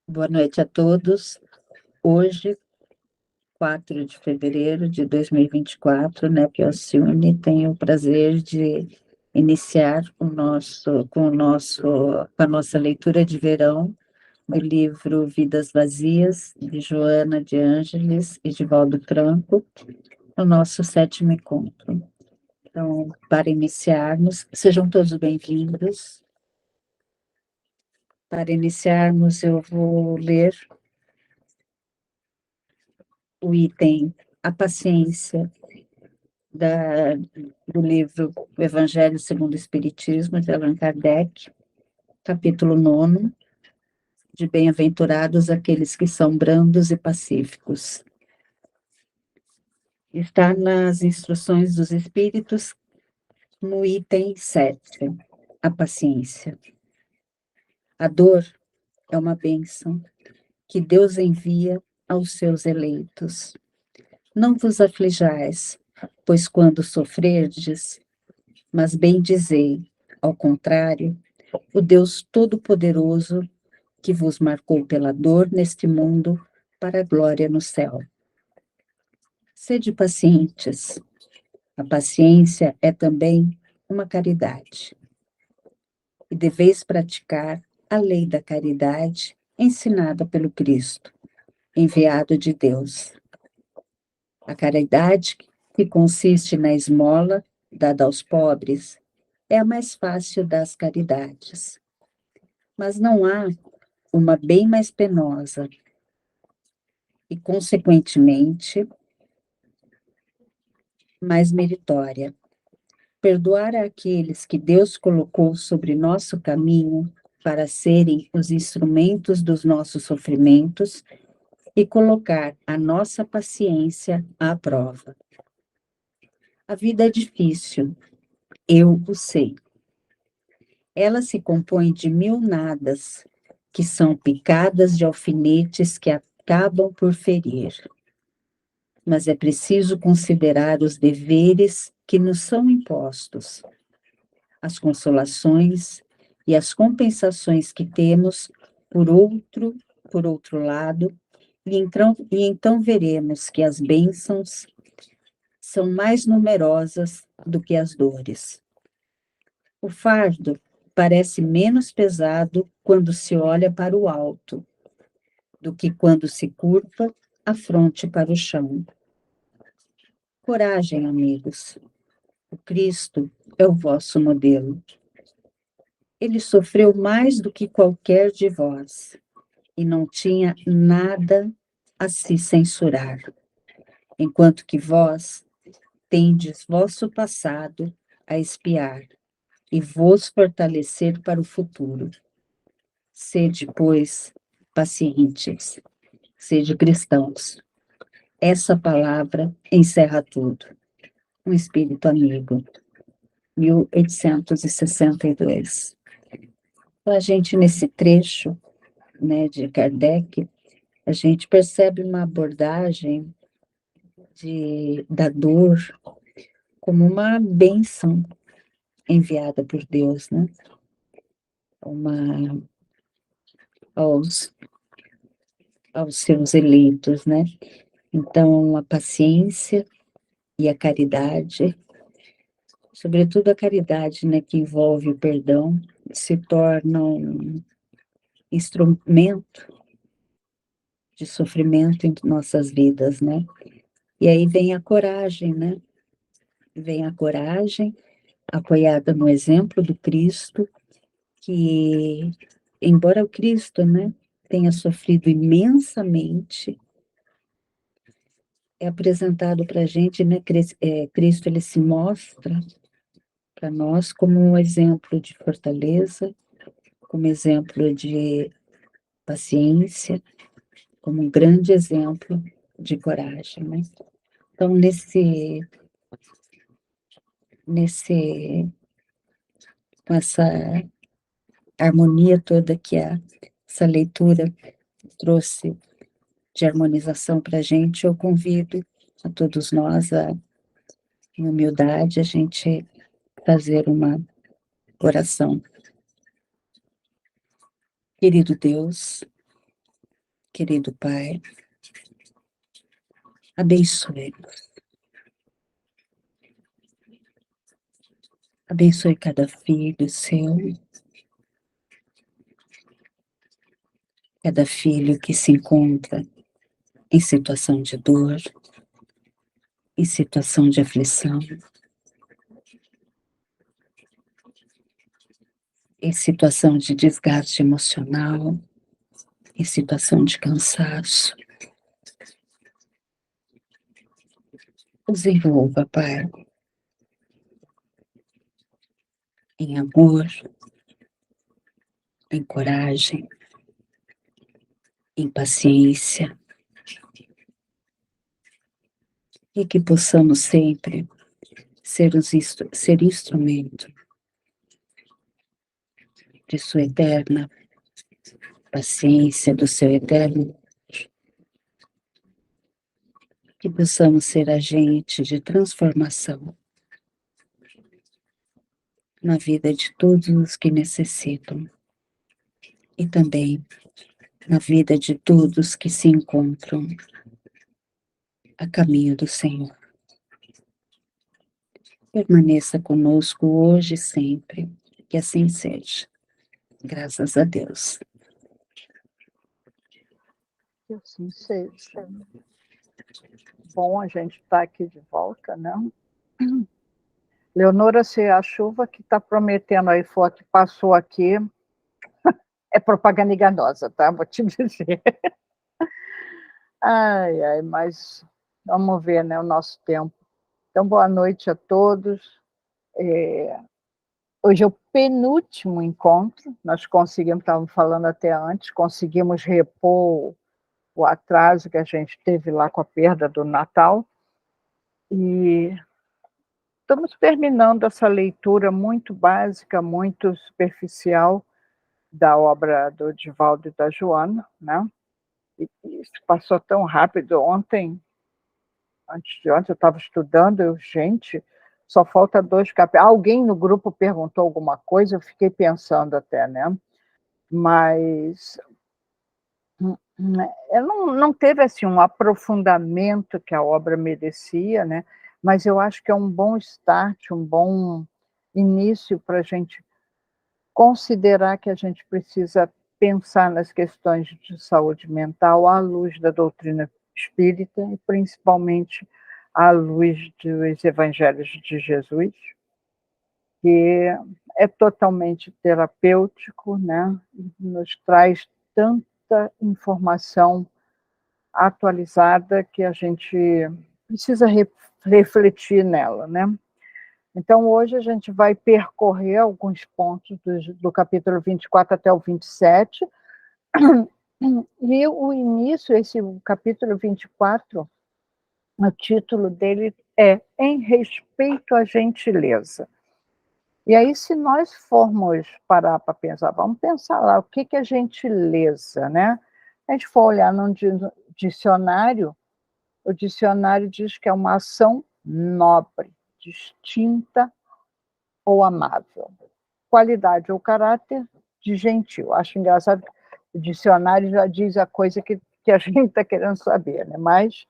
Boa noite a todos. Hoje, 4 de fevereiro de 2024, né, Alcione, tenho o prazer de iniciar com a nossa leitura de verão do livro Vidas Vazias, de Joana de Ângeles e de Valdo Franco, o nosso 7º encontro. Então, para iniciarmos, sejam todos bem-vindos. Para iniciarmos, eu vou ler o item A Paciência, do livro O Evangelho segundo o Espiritismo, de Allan Kardec, capítulo 9, de Bem-aventurados aqueles que são brandos e pacíficos. Está nas instruções dos Espíritos, no item 7, a paciência. A dor é uma bênção que Deus envia aos seus eleitos. Não vos aflijais, pois quando sofrerdes, mas bem dizei, ao contrário, o Deus Todo-Poderoso, que vos marcou pela dor neste mundo, para a glória no céu. Sede pacientes. A paciência é também uma caridade. E deveis praticar a lei da caridade ensinada pelo Cristo, enviado de Deus. A caridade, que consiste na esmola dada aos pobres, é a mais fácil das caridades. Mas não há uma bem mais penosa e, consequentemente, mais meritória. Perdoar aqueles que Deus colocou sobre nosso caminho para serem os instrumentos dos nossos sofrimentos e colocar a nossa paciência à prova. A vida é difícil, eu o sei. Ela se compõe de 1000 nadas, que são picadas de alfinetes que acabam por ferir. Mas é preciso considerar os deveres que nos são impostos, as consolações e as compensações que temos por outro lado, e então veremos que as bênçãos são mais numerosas do que as dores. O fardo parece menos pesado quando se olha para o alto, do que quando se curva a fronte para o chão. Coragem, amigos. O Cristo é o vosso modelo. Ele sofreu mais do que qualquer de vós e não tinha nada a se censurar, enquanto que vós tendes vosso passado a espiar e vos fortalecer para o futuro. Sede, pois, pacientes, sede cristãos. Essa palavra encerra tudo. Um espírito amigo. 1862. Então, a gente, nesse trecho, né, de Kardec, a gente percebe uma abordagem da dor como uma bênção enviada por Deus, né? Uma, aos, aos seus eleitos, né? Então, a paciência e a caridade, sobretudo a caridade, né, que envolve o perdão, se tornam um instrumento de sofrimento em nossas vidas, né? E aí vem a coragem, né? Vem a coragem, apoiada no exemplo do Cristo, que, embora o Cristo, né, tenha sofrido imensamente, é apresentado para a gente, né, Cristo, ele se mostra para nós como um exemplo de fortaleza, como exemplo de paciência, como um grande exemplo de coragem, né? Então, com essa harmonia toda que essa leitura trouxe de harmonização para a gente, eu convido a todos nós, em humildade, a gente fazer uma oração. Querido Deus, Querido Pai, abençoe-nos. Abençoe cada filho seu, cada filho que se encontra em situação de dor, em situação de aflição, em situação de desgaste emocional, em situação de cansaço. Os envolva, Pai, em amor, em coragem, em paciência, e que possamos sempre ser instrumento de sua eterna paciência, do seu eterno, que possamos ser agente de transformação na vida de todos os que necessitam e também na vida de todos que se encontram a caminho do Senhor. Permaneça conosco hoje e sempre, que assim seja. Graças a Deus. Que assim seja. Bom a gente estar aqui de volta, né? Leonora, se a chuva que está prometendo aí for a que passou aqui, é propaganda enganosa, tá? Vou te dizer. Ai, ai, mas vamos ver, né, o nosso tempo. Então, boa noite a todos. Hoje é o penúltimo encontro, nós conseguimos, estávamos falando até antes, conseguimos repor o atraso que a gente teve lá com a perda do Natal, e estamos terminando essa leitura muito básica, muito superficial da obra do Divaldo e da Joana, né? E isso passou tão rápido. Antes de ontem, eu estava estudando, gente, só falta 2 capítulos. Alguém no grupo perguntou alguma coisa, eu fiquei pensando até, né? Mas não teve assim um aprofundamento que a obra merecia, né? Mas eu acho que é um bom start, um bom início para a gente considerar que a gente precisa pensar nas questões de saúde mental à luz da doutrina espírita e principalmente à luz dos evangelhos de Jesus, que é totalmente terapêutico, né? Nos traz tanta informação atualizada que a gente precisa refletir nela, né? Então, hoje a gente vai percorrer alguns pontos do capítulo 24 até o 27, e o início, esse capítulo 24, o título dele é Em Respeito à Gentileza. E aí, se nós formos parar para pensar, vamos pensar lá, o que é gentileza, né? A gente for olhar num dicionário, o dicionário diz que é uma ação nobre, distinta ou amável. Qualidade ou caráter de gentil. Acho engraçado que o dicionário já diz a coisa que a gente está querendo saber, né? Mas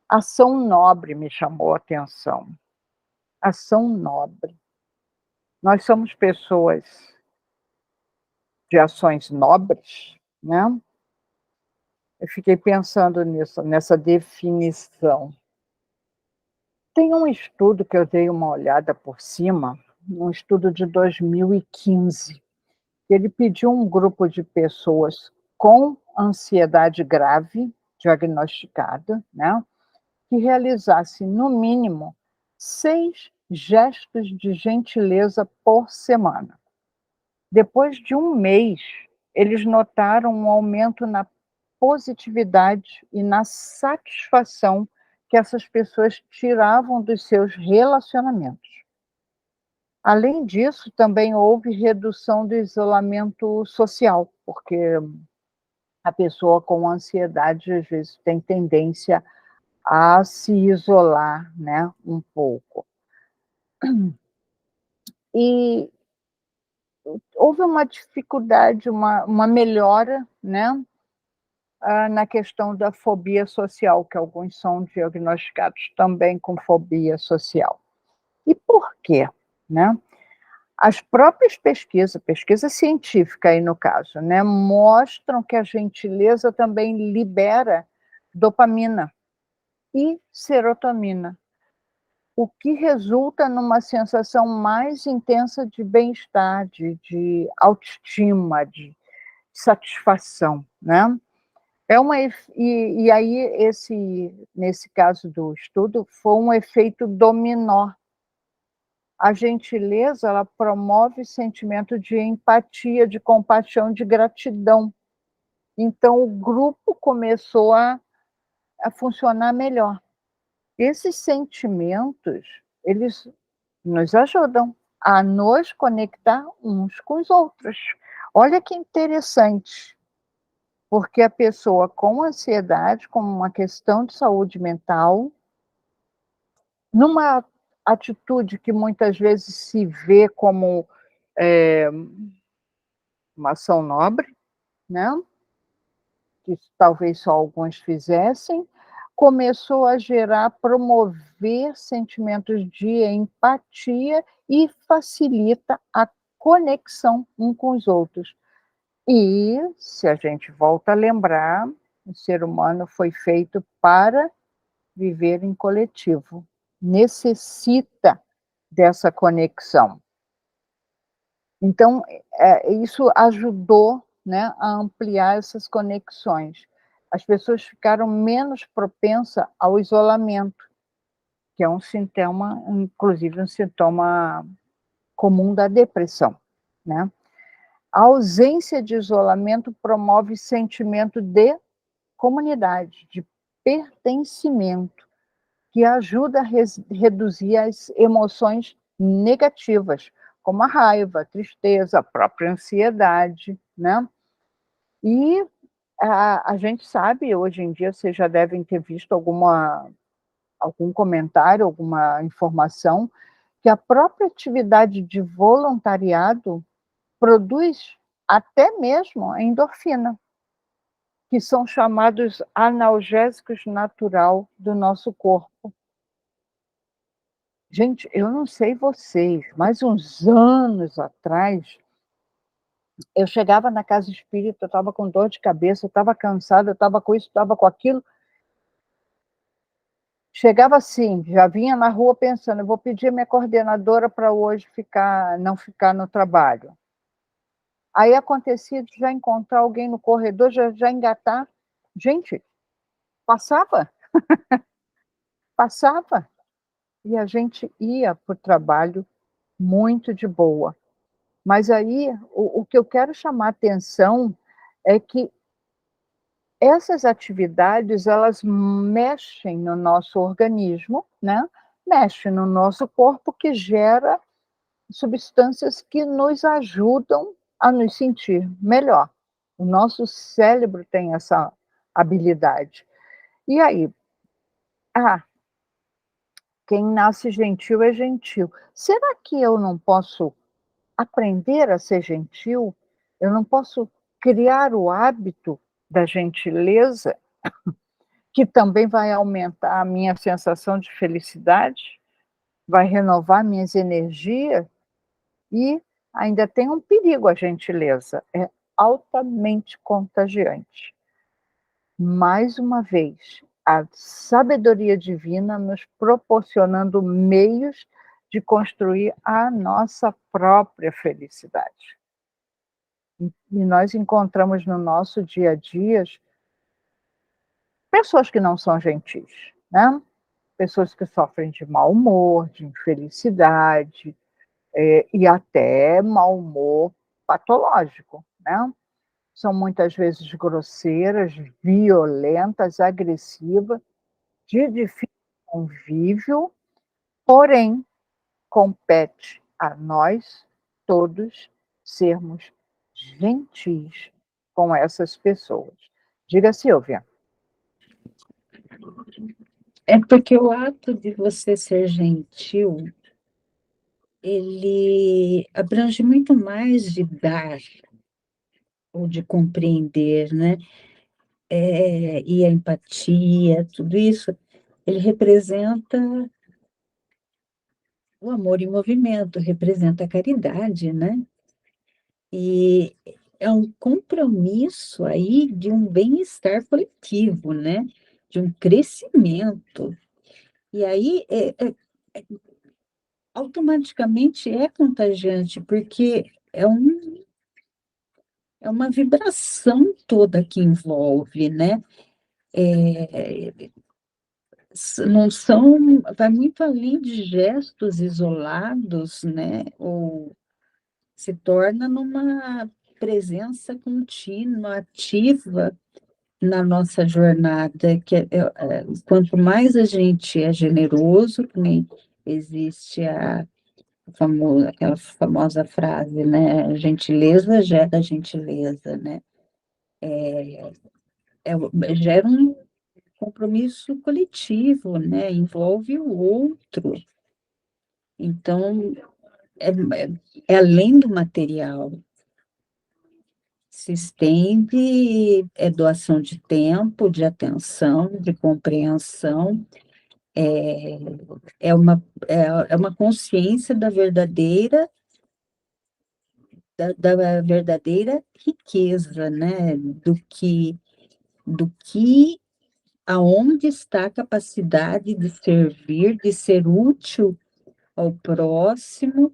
ação nobre me chamou a atenção. Ação nobre. Nós somos pessoas de ações nobres, né? Eu fiquei pensando nisso, nessa definição. Tem um estudo que eu dei uma olhada por cima, um estudo de 2015. Ele pediu um grupo de pessoas com ansiedade grave, diagnosticada, né, que realizasse, no mínimo, 6 gestos de gentileza por semana. Depois de um mês, eles notaram um aumento na positividade e na satisfação que essas pessoas tiravam dos seus relacionamentos. Além disso, também houve redução do isolamento social, porque a pessoa com ansiedade, às vezes, tem tendência a se isolar, né, um pouco. E houve uma dificuldade, uma melhora, né, na questão da fobia social, que alguns são diagnosticados também com fobia social. E por quê? Né? As próprias pesquisas, pesquisa científica aí no caso, né, mostram que a gentileza também libera dopamina e serotonina, o que resulta numa sensação mais intensa de bem-estar, de autoestima, de satisfação, né? E aí, nesse caso do estudo, foi um efeito dominó. A gentileza, ela promove sentimento de empatia, de compaixão, de gratidão. Então, o grupo começou a funcionar melhor. Esses sentimentos, eles nos ajudam a nos conectar uns com os outros. Olha que interessante, porque a pessoa com ansiedade, com uma questão de saúde mental, numa atitude que muitas vezes se vê como uma ação nobre, né? Que talvez só alguns fizessem, começou a gerar, promover sentimentos de empatia e facilita a conexão um com os outros. E, se a gente volta a lembrar, o ser humano foi feito para viver em coletivo, necessita dessa conexão. Então, isso ajudou, né, a ampliar essas conexões. As pessoas ficaram menos propensas ao isolamento, que é um sintoma, inclusive um sintoma comum da depressão, né? A ausência de isolamento promove sentimento de comunidade, de pertencimento, que ajuda a reduzir as emoções negativas, como a raiva, a tristeza, a própria ansiedade, né? E a gente sabe, hoje em dia, vocês já devem ter visto algum comentário, alguma informação, que a própria atividade de voluntariado produz até mesmo a endorfina, que são chamados analgésicos natural do nosso corpo. Gente, eu não sei vocês, mas uns anos atrás, eu chegava na casa espírita, eu estava com dor de cabeça, eu estava cansada, eu estava com isso, estava com aquilo. Chegava assim, já vinha na rua pensando, eu vou pedir a minha coordenadora para hoje não ficar no trabalho. Aí acontecia de já encontrar alguém no corredor, já engatar. Gente, passava, passava. E a gente ia para o trabalho muito de boa. Mas aí, o que eu quero chamar a atenção é que essas atividades, elas mexem no nosso organismo, né? Mexem no nosso corpo, que gera substâncias que nos ajudam a nos sentir melhor. O nosso cérebro tem essa habilidade. E aí, quem nasce gentil é gentil. Será que eu não posso aprender a ser gentil? Eu não posso criar o hábito da gentileza, que também vai aumentar a minha sensação de felicidade, vai renovar minhas energias e ainda tem um perigo a gentileza, é altamente contagiante. Mais uma vez, a sabedoria divina nos proporcionando meios de construir a nossa própria felicidade. E nós encontramos no nosso dia a dia pessoas que não são gentis, né? Pessoas que sofrem de mau humor, de infelicidade, e até mau humor patológico, né? São muitas vezes grosseiras, violentas, agressivas, de difícil convívio, porém, compete a nós todos sermos gentis com essas pessoas. Diga, Silvia. É porque o ato de você ser gentil, ele abrange muito mais de dar ou de compreender, né? e a empatia, tudo isso, ele representa o amor em movimento, representa a caridade, né? E é um compromisso aí de um bem-estar coletivo, né? De um crescimento. E aí, automaticamente é contagiante, porque é uma vibração toda que envolve, né? Não são, vai muito além de gestos isolados, né? Ou se torna numa presença contínua, ativa na nossa jornada, quanto mais a gente é generoso, que nem existe aquela famosa frase, né? Gentileza gera gentileza, né? Gera um compromisso coletivo, né? Envolve o outro. Então, é além do material. Se estende, é doação de tempo, de atenção, de compreensão, é, é uma consciência da verdadeira riqueza, né? Do que, aonde está a capacidade de servir, de ser útil ao próximo,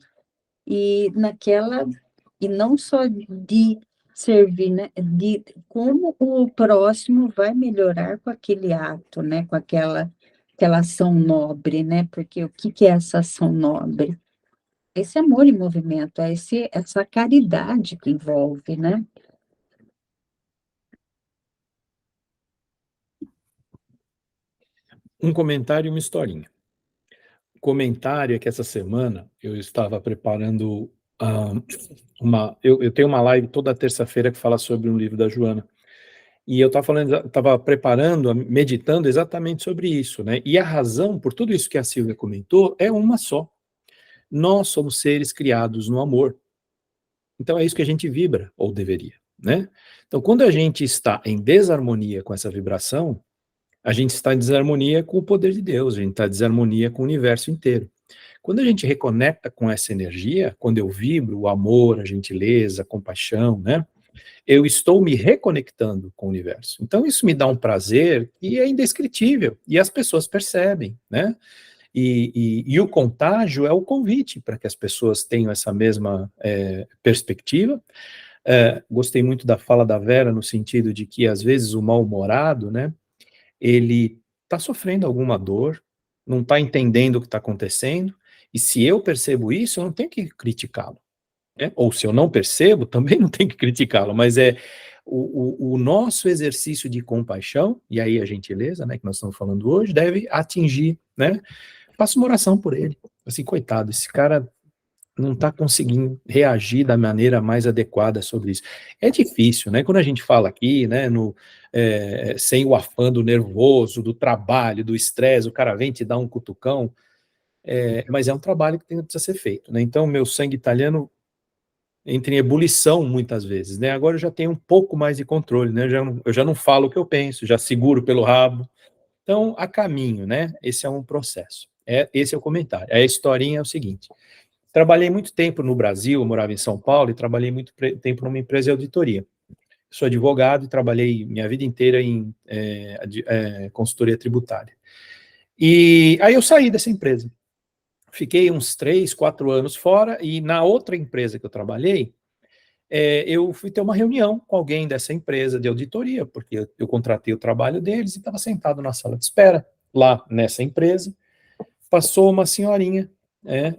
e naquela, e não só de servir, né? De como o próximo vai melhorar com aquele ato, né? Com aquela ação nobre, né? Porque o que que é essa ação nobre? Esse amor em movimento, essa caridade que envolve, né? Um comentário e uma historinha. O comentário é que essa semana eu estava preparando eu tenho uma live toda terça-feira que fala sobre um livro da Joana. E eu estava preparando, meditando exatamente sobre isso, né? E a razão por tudo isso que a Silvia comentou é uma só. Nós somos seres criados no amor. Então é isso que a gente vibra, ou deveria, né? Então quando a gente está em desarmonia com essa vibração, a gente está em desarmonia com o poder de Deus, a gente está em desarmonia com o universo inteiro. Quando a gente reconecta com essa energia, quando eu vibro o amor, a gentileza, a compaixão, né? Eu estou me reconectando com o universo. Então isso me dá um prazer que é indescritível, e as pessoas percebem, né? E o contágio é o convite para que as pessoas tenham essa mesma perspectiva. Gostei muito da fala da Vera, no sentido de que, às vezes, o mal-humorado, né, ele está sofrendo alguma dor, não está entendendo o que está acontecendo, e se eu percebo isso, eu não tenho que criticá-lo. Né? Ou se eu não percebo, também não tenho que criticá-lo, mas o nosso exercício de compaixão, e aí a gentileza, né, que nós estamos falando hoje, deve atingir, né? Faça uma oração por ele. Assim, coitado, esse cara não está conseguindo reagir da maneira mais adequada sobre isso. É difícil, né? Quando a gente fala aqui, né, sem o afã do nervoso, do trabalho, do estresse, o cara vem te dar um cutucão, mas é um trabalho que precisa ser feito, né? Então, meu sangue italiano entra em ebulição muitas vezes, né? Agora eu já tenho um pouco mais de controle, né? Eu já não falo o que eu penso, já seguro pelo rabo. Então, a caminho, né? Esse é um processo. Esse é o comentário. A historinha é o seguinte: trabalhei muito tempo no Brasil, eu morava em São Paulo, e trabalhei muito tempo numa empresa de auditoria. Sou advogado e trabalhei minha vida inteira em consultoria tributária. E aí eu saí dessa empresa. Fiquei uns 3, 4 anos fora, e na outra empresa que eu trabalhei, eu fui ter uma reunião com alguém dessa empresa de auditoria, porque eu contratei o trabalho deles e estava sentado na sala de espera, lá nessa empresa. Passou uma senhorinha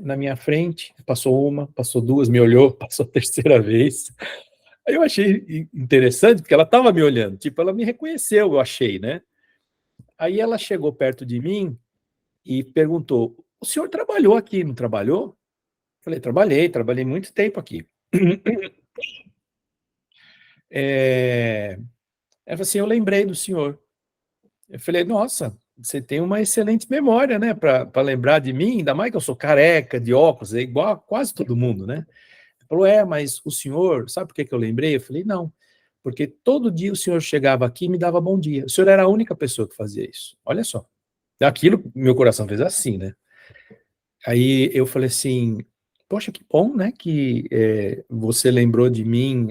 na minha frente, passou duas, me olhou, passou a terceira vez. Aí eu achei interessante, porque ela estava me olhando, tipo, ela me reconheceu, eu achei, né? Aí ela chegou perto de mim e perguntou: o senhor trabalhou aqui, não trabalhou? Falei: trabalhei muito tempo aqui. Ela falou assim: eu lembrei do senhor. Eu falei: nossa, você tem uma excelente memória, né, para lembrar de mim, ainda mais que eu sou careca, de óculos, é igual a quase todo mundo, né? Ele falou: mas o senhor, sabe por que eu lembrei? Eu falei: não, porque todo dia o senhor chegava aqui e me dava bom dia. O senhor era a única pessoa que fazia isso. Olha só. Aquilo, meu coração fez assim, né? Aí eu falei assim, poxa, que bom, né, que você lembrou de mim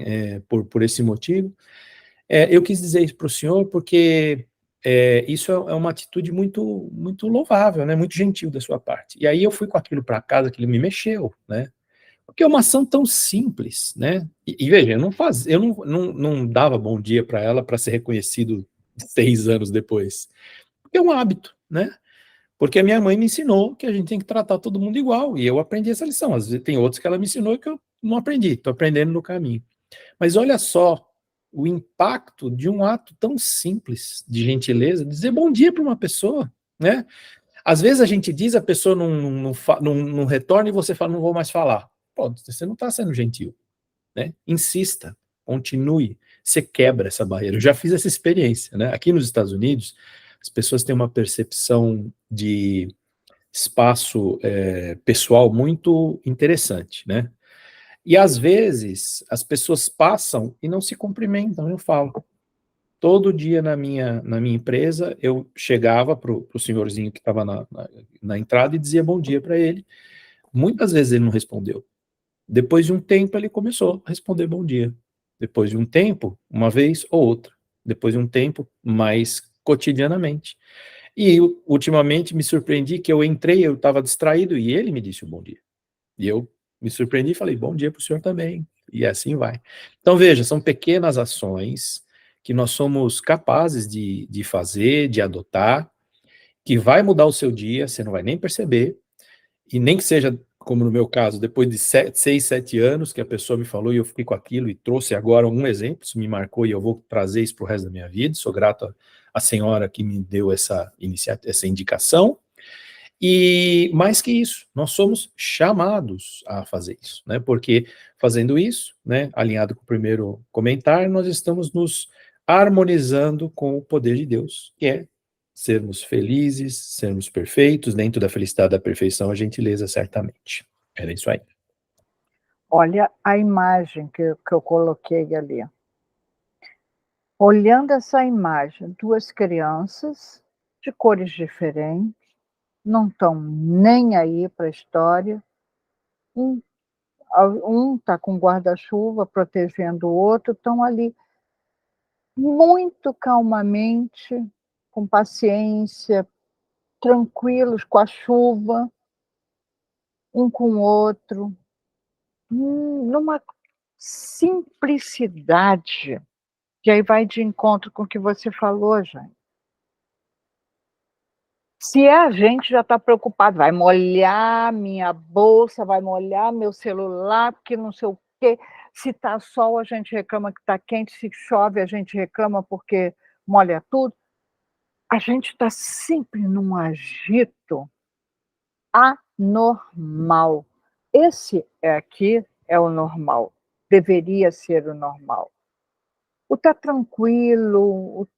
por esse motivo. Eu quis dizer isso para o senhor porque isso é uma atitude muito, muito louvável, né, muito gentil da sua parte. E aí eu fui com aquilo para casa, que ele me mexeu, né, porque é uma ação tão simples, né, e veja, eu não dava bom dia para ela para ser reconhecido 6 anos depois, porque é um hábito, né, porque a minha mãe me ensinou que a gente tem que tratar todo mundo igual, e eu aprendi essa lição. Às vezes tem outros que ela me ensinou que eu não aprendi, estou aprendendo no caminho. Mas olha só o impacto de um ato tão simples de gentileza, dizer bom dia para uma pessoa, né? Às vezes a gente diz, a pessoa não retorna e você fala, não vou mais falar. Pô, você não está sendo gentil, né? Insista, continue, você quebra essa barreira. Eu já fiz essa experiência, né? Aqui nos Estados Unidos, as pessoas têm uma percepção de espaço pessoal muito interessante, né? E às vezes as pessoas passam e não se cumprimentam, eu falo. Todo dia na minha empresa, eu chegava para o senhorzinho que estava na entrada e dizia bom dia para ele. Muitas vezes ele não respondeu. Depois de um tempo, ele começou a responder bom dia. Depois de um tempo, uma vez ou outra. Depois de um tempo, mais cotidianamente. E ultimamente me surpreendi que eu entrei, eu estava distraído e ele me disse o bom dia. E eu me surpreendi e falei, bom dia para o senhor também. E assim vai. Então veja, são pequenas ações que nós somos capazes de fazer, de adotar, que vai mudar o seu dia, você não vai nem perceber, e nem que seja, como no meu caso, depois de 6, 7 anos que a pessoa me falou e eu fiquei com aquilo e trouxe agora um exemplo, isso me marcou e eu vou trazer isso para o resto da minha vida, sou grato à senhora que me deu essa indicação, e mais que isso, nós somos chamados a fazer isso, né, porque fazendo isso, né, alinhado com o primeiro comentário, nós estamos nos harmonizando com o poder de Deus, que é sermos felizes, sermos perfeitos, dentro da felicidade da perfeição, a gentileza, certamente. Era isso aí. Olha a imagem que eu coloquei ali. Olhando essa imagem, 2 crianças de cores diferentes, não estão nem aí para a história, um está com guarda-chuva protegendo o outro, estão ali muito calmamente, com paciência, tranquilos com a chuva, um com o outro, numa simplicidade, que aí vai de encontro com o que você falou, Jane. Se a gente já está preocupado, vai molhar minha bolsa, vai molhar meu celular, porque não sei o quê. Se está sol, a gente reclama que está quente, se chove, a gente reclama porque molha tudo. A gente está sempre num agito anormal. Esse aqui é o normal, deveria ser o normal. O tá tranquilo,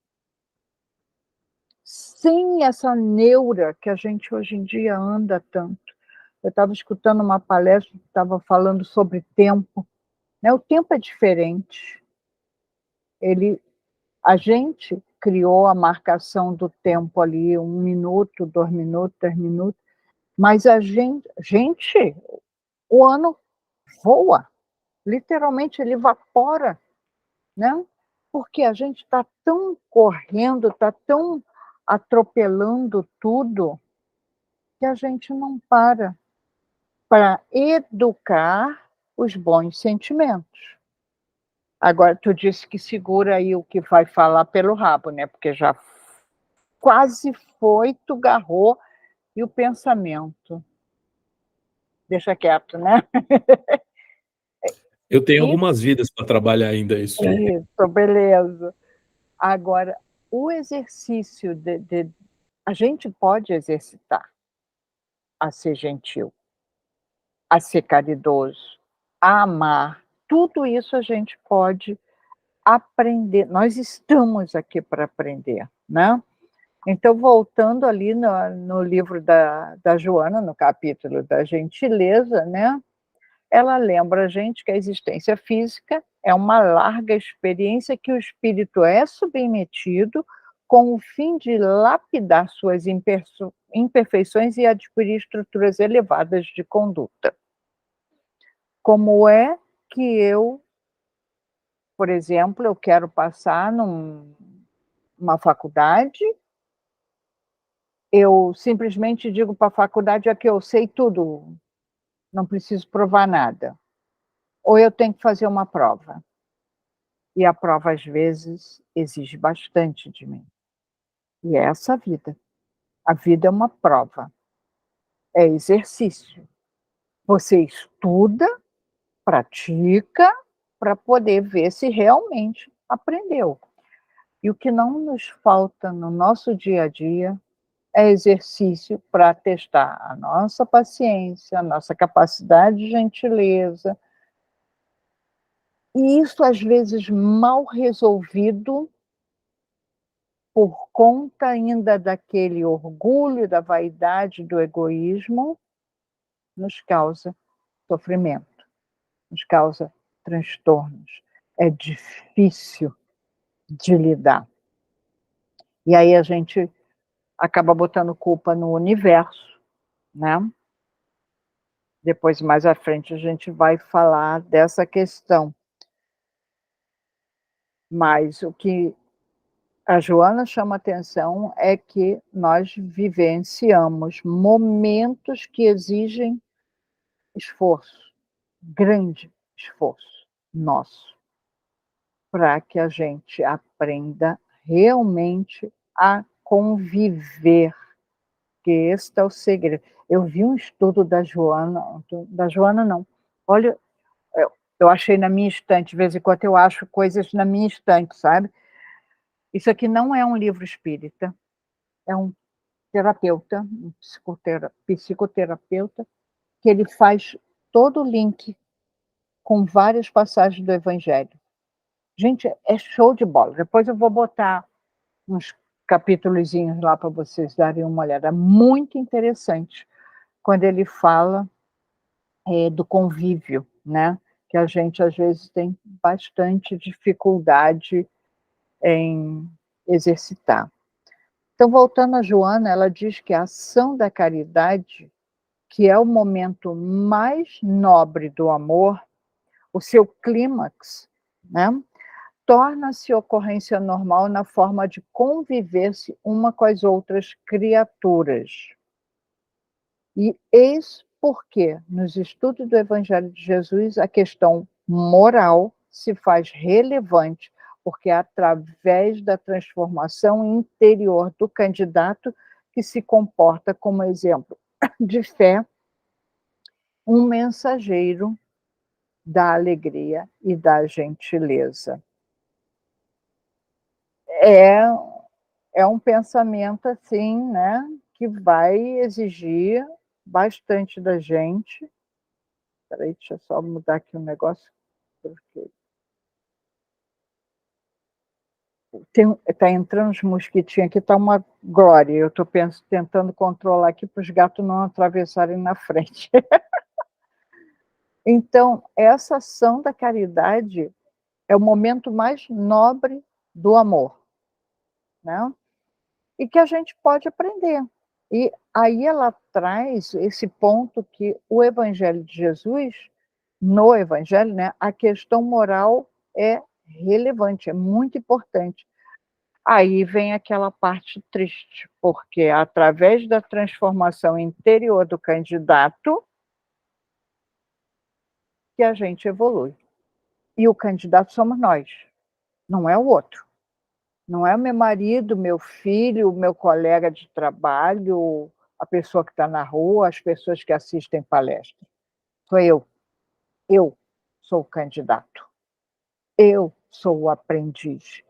sem essa neura que a gente hoje em dia anda tanto. Eu estava escutando uma palestra que estava falando sobre tempo, né, o tempo é diferente. A gente criou a marcação do tempo ali, 1 minuto, 2 minutos, 3 minutos, mas a gente, o ano voa, literalmente ele evapora, né? Porque a gente está tão correndo, está tão atropelando tudo, que a gente não para educar os bons sentimentos. Agora, tu disse que segura aí o que vai falar pelo rabo, né? Porque já quase foi, tu garrou, e o pensamento. Deixa quieto, né? Eu tenho algumas vidas para trabalhar ainda isso. Isso, beleza. Agora, o exercício a gente pode exercitar a ser gentil, a ser caridoso, a amar. Tudo isso a gente pode aprender. Nós estamos aqui para aprender, né? Então, voltando ali no livro da Joana, no capítulo da gentileza, né? Ela lembra a gente que a existência física é uma larga experiência que o espírito é submetido com o fim de lapidar suas imperfeições e adquirir estruturas elevadas de conduta. Como é que eu, por exemplo, eu quero passar numa faculdade, eu simplesmente digo para a faculdade que eu sei tudo, não preciso provar nada. Ou eu tenho que fazer uma prova. E a prova, às vezes, exige bastante de mim. E é essa a vida. A vida é uma prova. É exercício. Você estuda, pratica, para poder ver se realmente aprendeu. E o que não nos falta no nosso dia a dia é exercício para testar a nossa paciência, a nossa capacidade de gentileza. E isso, às vezes, mal resolvido, por conta ainda daquele orgulho, da vaidade, do egoísmo, nos causa sofrimento, nos causa transtornos. É difícil de lidar. E aí a gente acaba botando culpa no universo, né? Depois, mais à frente, a gente vai falar dessa questão. Mas o que a Joana chama atenção é que nós vivenciamos momentos que exigem esforço, grande esforço nosso, para que a gente aprenda realmente a conviver, que esse é o segredo. Eu vi um estudo da Joana não, olha, eu achei na minha estante, de vez em quando eu acho coisas na minha estante, sabe? Isso aqui não é um livro espírita, é um terapeuta, um psicoterapeuta, que ele faz todo o link com várias passagens do Evangelho. Gente, é show de bola. Depois eu vou botar uns capítulozinhos lá para vocês darem uma olhada. Muito interessante quando ele fala do convívio, né? Que a gente às vezes tem bastante dificuldade em exercitar. Então, voltando a Joana, ela diz que a ação da caridade, que é o momento mais nobre do amor, o seu clímax, né? Torna-se ocorrência normal na forma de conviver-se uma com as outras criaturas. E eis porque, nos estudos do Evangelho de Jesus, a questão moral se faz relevante, porque é através da transformação interior do candidato que se comporta como exemplo de fé, um mensageiro da alegria e da gentileza. É um pensamento assim, né, que vai exigir bastante da gente. Espera aí, deixa eu só mudar aqui um negócio, porque tá entrando os mosquitinhos aqui, tá uma glória. Eu estou tentando controlar aqui para os gatos não atravessarem na frente. Então, essa ação da caridade é o momento mais nobre do amor, né? E que a gente pode aprender. E aí ela traz esse ponto que o Evangelho de Jesus, no Evangelho, né, a questão moral é relevante, é muito importante. Aí vem aquela parte triste, porque através da transformação interior do candidato que a gente evolui. E o candidato somos nós, não é o outro. Não é o meu marido, meu filho, o meu colega de trabalho, a pessoa que está na rua, as pessoas que assistem palestra. Sou eu. Eu sou o candidato. Eu sou o aprendiz.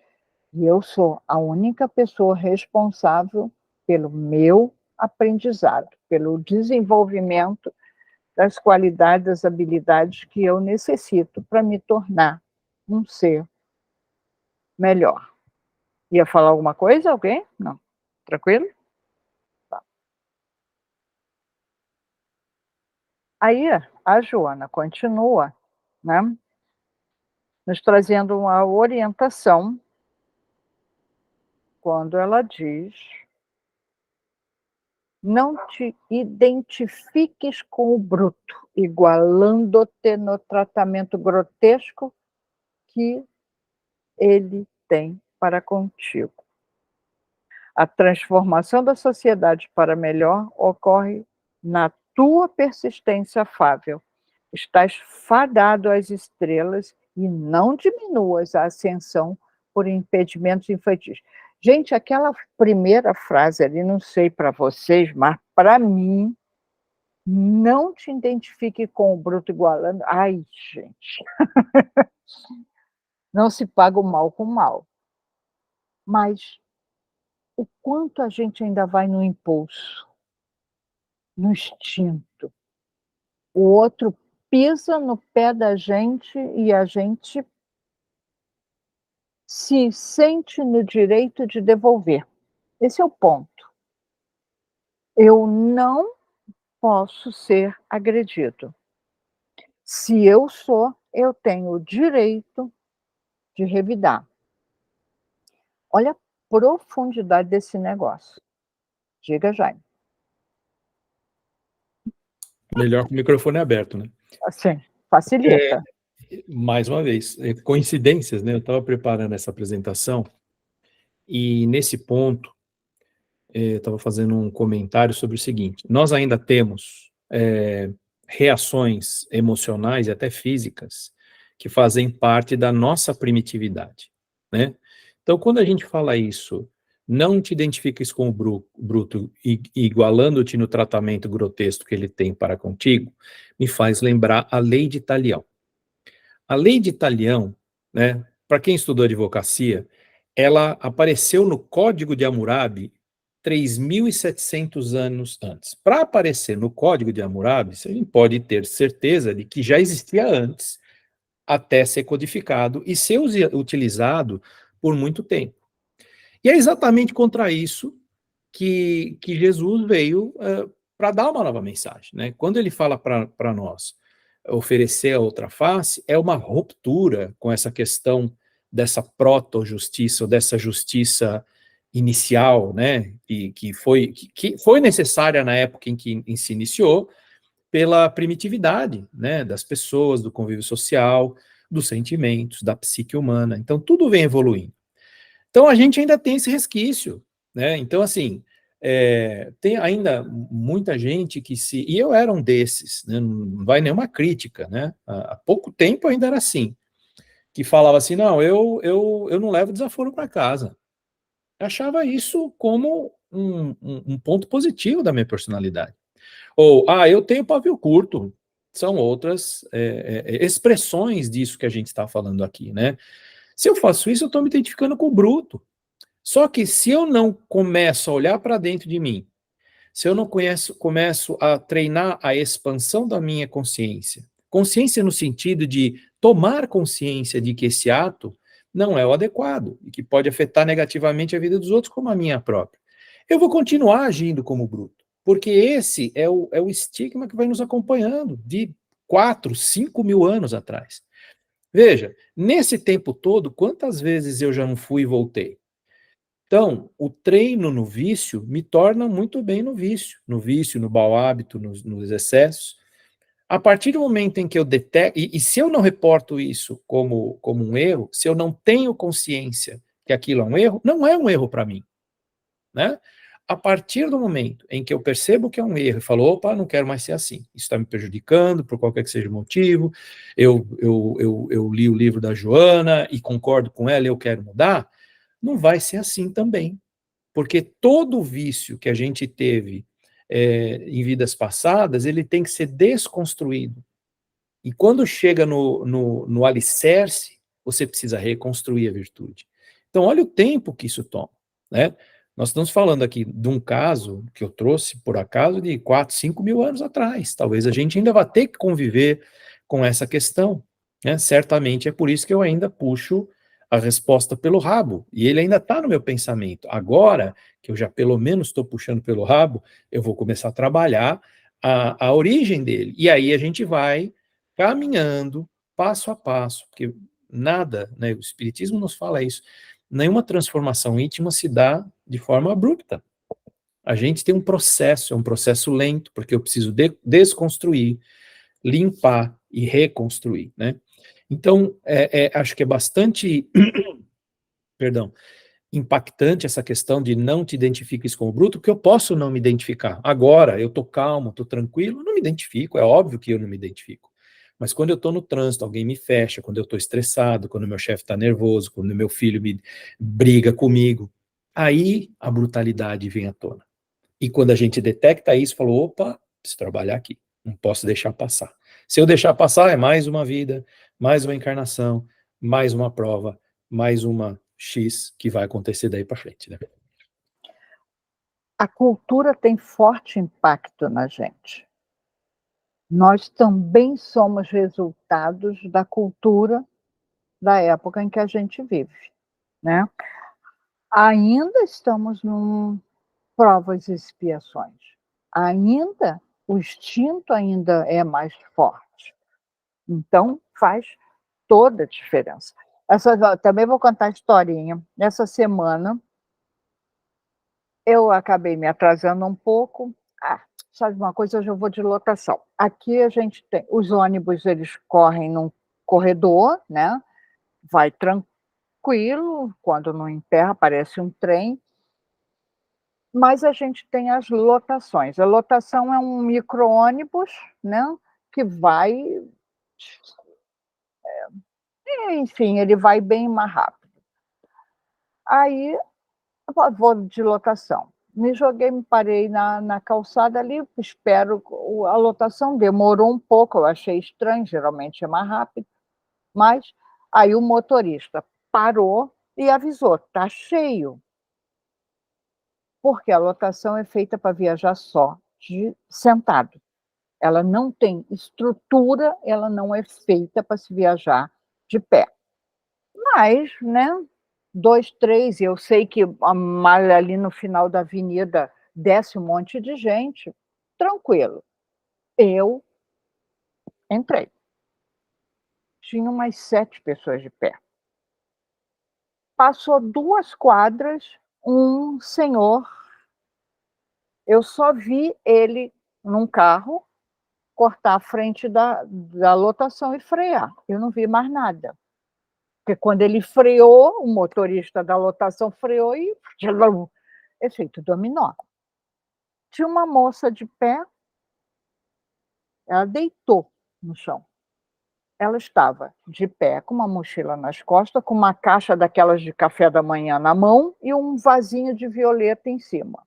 E eu sou a única pessoa responsável pelo meu aprendizado, pelo desenvolvimento das qualidades, das habilidades que eu necessito para me tornar um ser melhor. Ia falar alguma coisa, alguém? Não. Tranquilo? Tá. Aí a Joana continua, né? nos trazendo uma orientação quando ela diz: não te identifiques com o bruto, igualando-te no tratamento grotesco que ele tem para contigo. A transformação da sociedade para melhor ocorre na tua persistência afável. Estás fadado às estrelas e não diminuas a ascensão por impedimentos infantis. Gente, aquela primeira frase ali, não sei para vocês, mas para mim, não te identifique com o bruto igualando. Ai, gente, não se paga o mal com o mal. Mas o quanto a gente ainda vai no impulso, no instinto. O outro pisa no pé da gente e a gente se sente no direito de devolver. Esse é o ponto. Eu não posso ser agredido. Se eu sou, eu tenho o direito de revidar. Olha a profundidade desse negócio. Diga, Jaime. Melhor com o microfone aberto, né? Assim, facilita. Mais uma vez, coincidências, né? Eu estava preparando essa apresentação e nesse ponto eu estava fazendo um comentário sobre o seguinte: nós ainda temos reações emocionais e até físicas que fazem parte da nossa primitividade, né? Então, quando a gente fala isso, não te identifiques com o bruto, igualando-te no tratamento grotesco que ele tem para contigo, me faz lembrar a lei de Talião. A lei de Talião, né, para quem estudou advocacia, ela apareceu no Código de Hammurabi 3.700 anos antes. Para aparecer no Código de Hammurabi, você pode ter certeza de que já existia antes, até ser codificado e ser utilizado por muito tempo. E é exatamente contra isso que Jesus veio para dar uma nova mensagem, né? Quando ele fala para nós oferecer a outra face, é uma ruptura com essa questão dessa proto-justiça, ou dessa justiça inicial, né, que foi necessária na época em que se iniciou, pela primitividade, né, das pessoas, do convívio social, dos sentimentos, da psique humana. Então, tudo vem evoluindo. Então, a gente ainda tem esse resquício, né? Então, assim, tem ainda muita gente que se... E eu era um desses, né? Não vai nenhuma crítica, né? Há pouco tempo ainda era assim, que falava assim, não, eu não levo desaforo para casa. Eu achava isso como um ponto positivo da minha personalidade. Ou, eu tenho pavio curto. São outras expressões disso que a gente está falando aqui, né? Se eu faço isso, eu estou me identificando com o bruto. Só que se eu não começo a olhar para dentro de mim, se eu não começo a treinar a expansão da minha consciência, consciência no sentido de tomar consciência de que esse ato não é o adequado e que pode afetar negativamente a vida dos outros como a minha própria, eu vou continuar agindo como bruto, porque esse é o estigma que vai nos acompanhando de 4, 5 mil anos atrás. Veja, nesse tempo todo, quantas vezes eu já não fui e voltei? Então, o treino no vício me torna muito bem no vício, no mau hábito, nos excessos. A partir do momento em que eu detecto, e se eu não reporto isso como um erro, se eu não tenho consciência que aquilo é um erro, não é um erro para mim, né? A partir do momento em que eu percebo que é um erro e falo, opa, não quero mais ser assim, isso está me prejudicando, por qualquer que seja o motivo, eu li o livro da Joana e concordo com ela, eu quero mudar, não vai ser assim também. Porque todo vício que a gente teve em vidas passadas, ele tem que ser desconstruído. E quando chega no alicerce, você precisa reconstruir a virtude. Então, olha o tempo que isso toma, né? Nós estamos falando aqui de um caso que eu trouxe, por acaso, de 4, 5 mil anos atrás. Talvez a gente ainda vá ter que conviver com essa questão, né? Certamente é por isso que eu ainda puxo a resposta pelo rabo, e ele ainda está no meu pensamento. Agora, que eu já pelo menos estou puxando pelo rabo, eu vou começar a trabalhar a origem dele. E aí a gente vai caminhando passo a passo, porque nada, né? O Espiritismo nos fala isso. Nenhuma transformação íntima se dá de forma abrupta. A gente tem um processo, é um processo lento, porque eu preciso desconstruir, limpar e reconstruir, né? Então, acho que é bastante, perdão, impactante essa questão de não te identifiques com o bruto, porque eu posso não me identificar. Agora, eu tô calmo, tô tranquilo, eu não me identifico, é óbvio que eu não me identifico. Mas quando eu tô no trânsito, alguém me fecha, quando eu tô estressado, quando meu chefe tá nervoso, quando meu filho me briga comigo, aí a brutalidade vem à tona. E quando a gente detecta isso, falou, opa, preciso trabalhar aqui, não posso deixar passar. Se eu deixar passar, é mais uma vida, mais uma encarnação, mais uma prova, mais uma X que vai acontecer daí para frente, né? A cultura tem forte impacto na gente. Nós também somos resultados da cultura da época em que a gente vive, né? Ainda estamos num provas e expiações. Ainda o instinto ainda é mais forte. Então faz toda a diferença. Também vou contar a historinha. Essa semana eu acabei me atrasando um pouco. Sabe uma coisa, hoje eu vou de lotação. Aqui a gente tem os ônibus, eles correm num corredor, né? Vai tranquilo, quando não emperra, aparece um trem. Mas a gente tem as lotações. A lotação é um micro-ônibus, né? Que vai, enfim, ele vai bem mais rápido. Aí vou de lotação. Me joguei, me parei na calçada ali, espero a lotação. Demorou um pouco, eu achei estranho, geralmente é mais rápido. Mas aí o motorista parou e avisou: está cheio. Porque a lotação é feita para viajar só de sentado. Ela não tem estrutura, ela não é feita para se viajar de pé. Mas, né, 2, 3, eu sei que ali no final da avenida desce um monte de gente, tranquilo. Eu entrei. Tinha umas 7 pessoas de pé. Passou 2 quadras, um senhor, eu só vi ele num carro cortar a frente da lotação e frear. Eu não vi mais nada. Porque quando ele freou, o motorista da lotação freou e efeito dominó. Tinha uma moça de pé, ela deitou no chão. Ela estava de pé, com uma mochila nas costas, com uma caixa daquelas de café da manhã na mão e um vasinho de violeta em cima.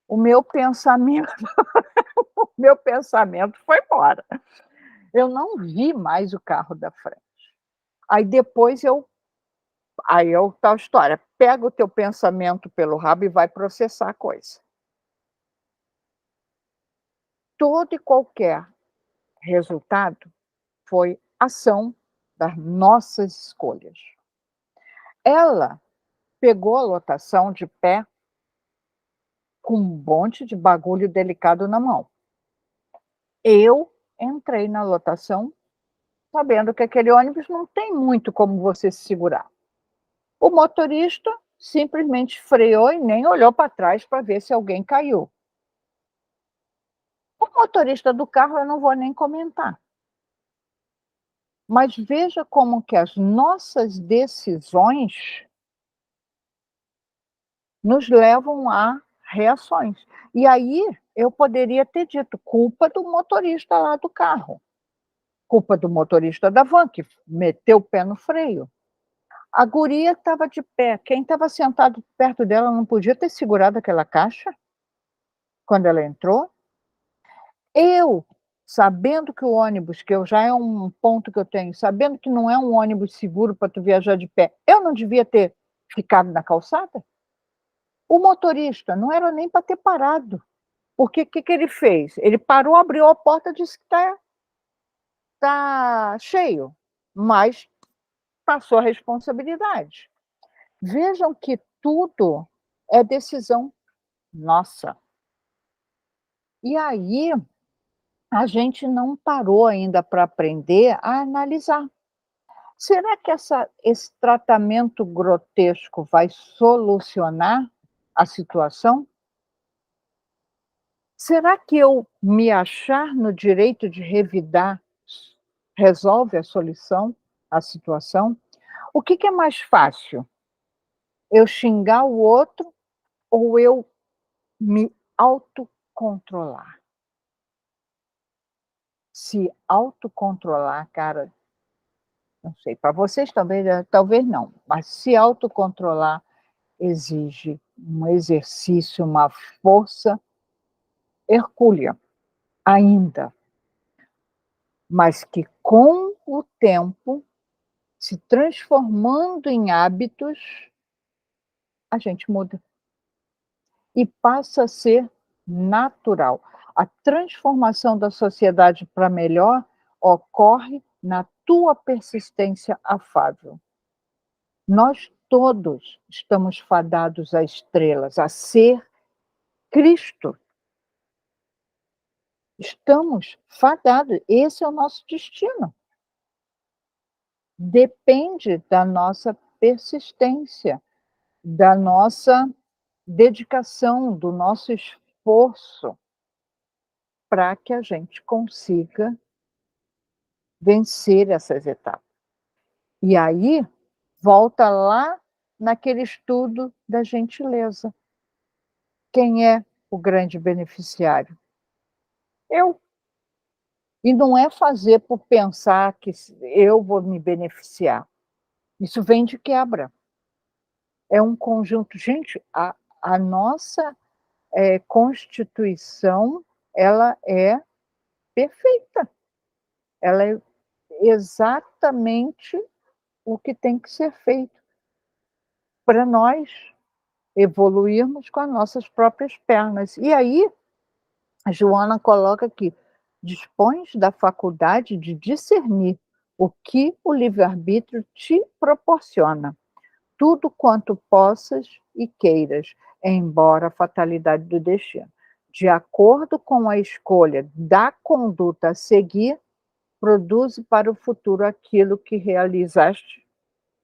O meu pensamento, o meu pensamento foi embora. Eu não vi mais o carro da frente. Aí depois aí é tal história, pega o teu pensamento pelo rabo e vai processar a coisa. Todo e qualquer resultado foi ação das nossas escolhas. Ela pegou a lotação de pé com um monte de bagulho delicado na mão. Eu entrei na lotação sabendo que aquele ônibus não tem muito como você se segurar. O motorista simplesmente freou e nem olhou para trás para ver se alguém caiu. O motorista do carro eu não vou nem comentar. Mas veja como que as nossas decisões nos levam a reações. E aí eu poderia ter dito culpa do motorista lá do carro, culpa do motorista da van, que meteu o pé no freio. A guria estava de pé, quem estava sentado perto dela não podia ter segurado aquela caixa quando ela entrou? Eu, sabendo que o ônibus, que já é um ponto que eu tenho, sabendo que não é um ônibus seguro para tu viajar de pé, eu não devia ter ficado na calçada? O motorista não era nem para ter parado, porque o que ele fez? Ele parou, abriu a porta e disse que tá cheio, mas passou a responsabilidade. Vejam que tudo é decisão nossa. E aí a gente não parou ainda para aprender a analisar. Será que esse tratamento grotesco vai solucionar a situação? Será que eu me achar no direito de revidar resolve a situação? O que é mais fácil? Eu xingar o outro ou eu me autocontrolar? Se autocontrolar, cara, não sei, para vocês também, talvez não, mas se autocontrolar exige um exercício, uma força hercúlea ainda, mas que com o tempo, se transformando em hábitos, a gente muda e passa a ser natural. A transformação da sociedade para melhor ocorre na tua persistência afável. Nós todos estamos fadados a estrelas, a ser Cristo. Estamos fadados, esse é o nosso destino. Depende da nossa persistência, da nossa dedicação, do nosso esforço, para que a gente consiga vencer essas etapas. E aí, volta lá naquele estudo da gentileza. Quem é o grande beneficiário? Eu. E não é fazer por pensar que eu vou me beneficiar. Isso vem de quebra. É um conjunto. Gente, a nossa Constituição, ela é perfeita. Ela é exatamente o que tem que ser feito para nós evoluirmos com as nossas próprias pernas. E aí, a Joana coloca aqui, dispões da faculdade de discernir o que o livre-arbítrio te proporciona, tudo quanto possas e queiras, embora a fatalidade do destino. De acordo com a escolha da conduta a seguir, produz para o futuro aquilo que realizaste,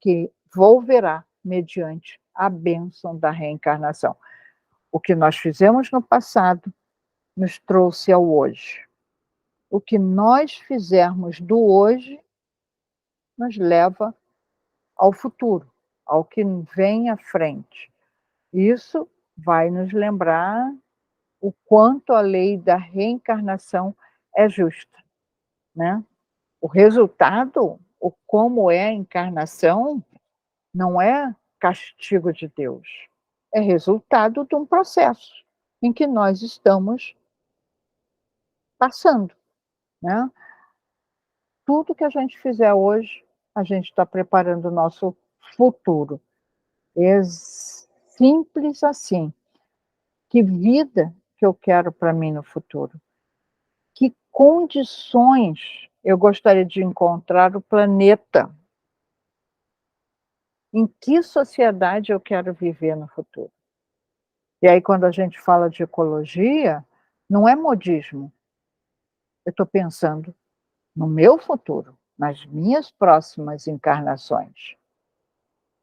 que volverá mediante a bênção da reencarnação. O que nós fizemos no passado nos trouxe ao hoje. O que nós fizermos do hoje nos leva ao futuro, ao que vem à frente. Isso vai nos lembrar o quanto a lei da reencarnação é justa, né? O resultado, o como é a encarnação, não é castigo de Deus, é resultado de um processo em que nós estamos passando, né? Tudo que a gente fizer hoje, a gente está preparando o nosso futuro. É simples assim. Que vida que eu quero para mim no futuro? Que condições eu gostaria de encontrar o planeta? Em que sociedade eu quero viver no futuro? E aí, quando a gente fala de ecologia, não é modismo. Eu estou pensando no meu futuro, nas minhas próximas encarnações.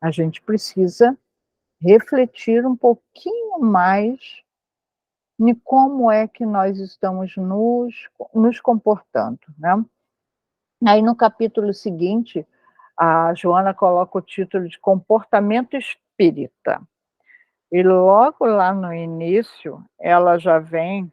A gente precisa refletir um pouquinho mais em como é que nós estamos nos comportando, né? Aí no capítulo seguinte, a Joana coloca o título de Comportamento Espírita. E logo lá no início, ela já vem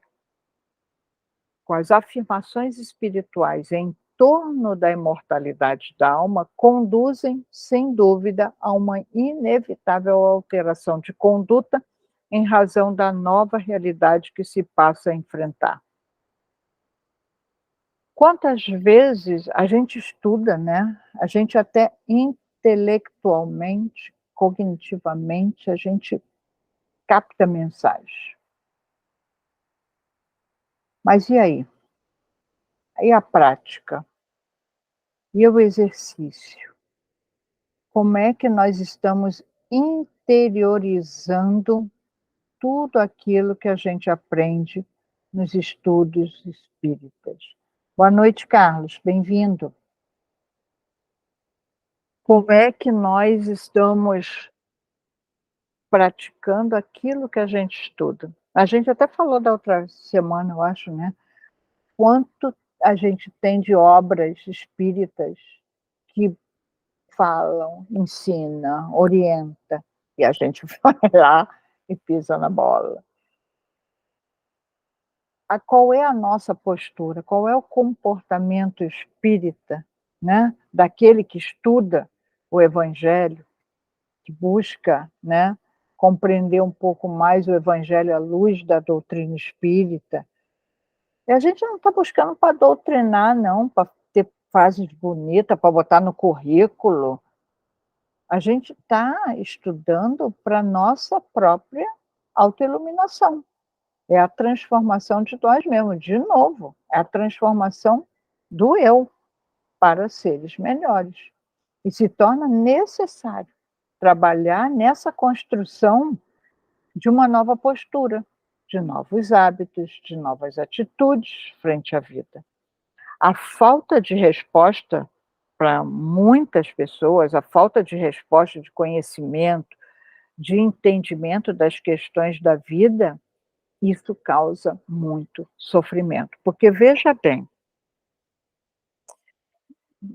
com as afirmações espirituais em torno da imortalidade da alma, conduzem, sem dúvida, a uma inevitável alteração de conduta em razão da nova realidade que se passa a enfrentar. Quantas vezes a gente estuda, né? A gente até intelectualmente, cognitivamente, a gente capta a mensagem. Mas e aí? E a prática? E o exercício? Como é que nós estamos interiorizando tudo aquilo que a gente aprende nos estudos espíritas. Boa noite, Carlos, bem-vindo. Como é que nós estamos praticando aquilo que a gente estuda? A gente até falou da outra semana, eu acho, né? Quanto a gente tem de obras espíritas que falam, ensina, orienta, e a gente vai lá e pisa na bola. Qual é a nossa postura? Qual é o comportamento espírita, né? Daquele que estuda o Evangelho, que busca, né, compreender um pouco mais o Evangelho à luz da doutrina espírita. E a gente não está buscando para doutrinar, não, para ter frases bonitas, para botar no currículo. A gente está estudando para a nossa própria autoiluminação. É a transformação de nós mesmos, de novo, é a transformação do eu para seres melhores. E se torna necessário trabalhar nessa construção de uma nova postura, de novos hábitos, de novas atitudes frente à vida. A falta de resposta para muitas pessoas, a falta de resposta de conhecimento, de entendimento das questões da vida, isso causa muito sofrimento. Porque, veja bem,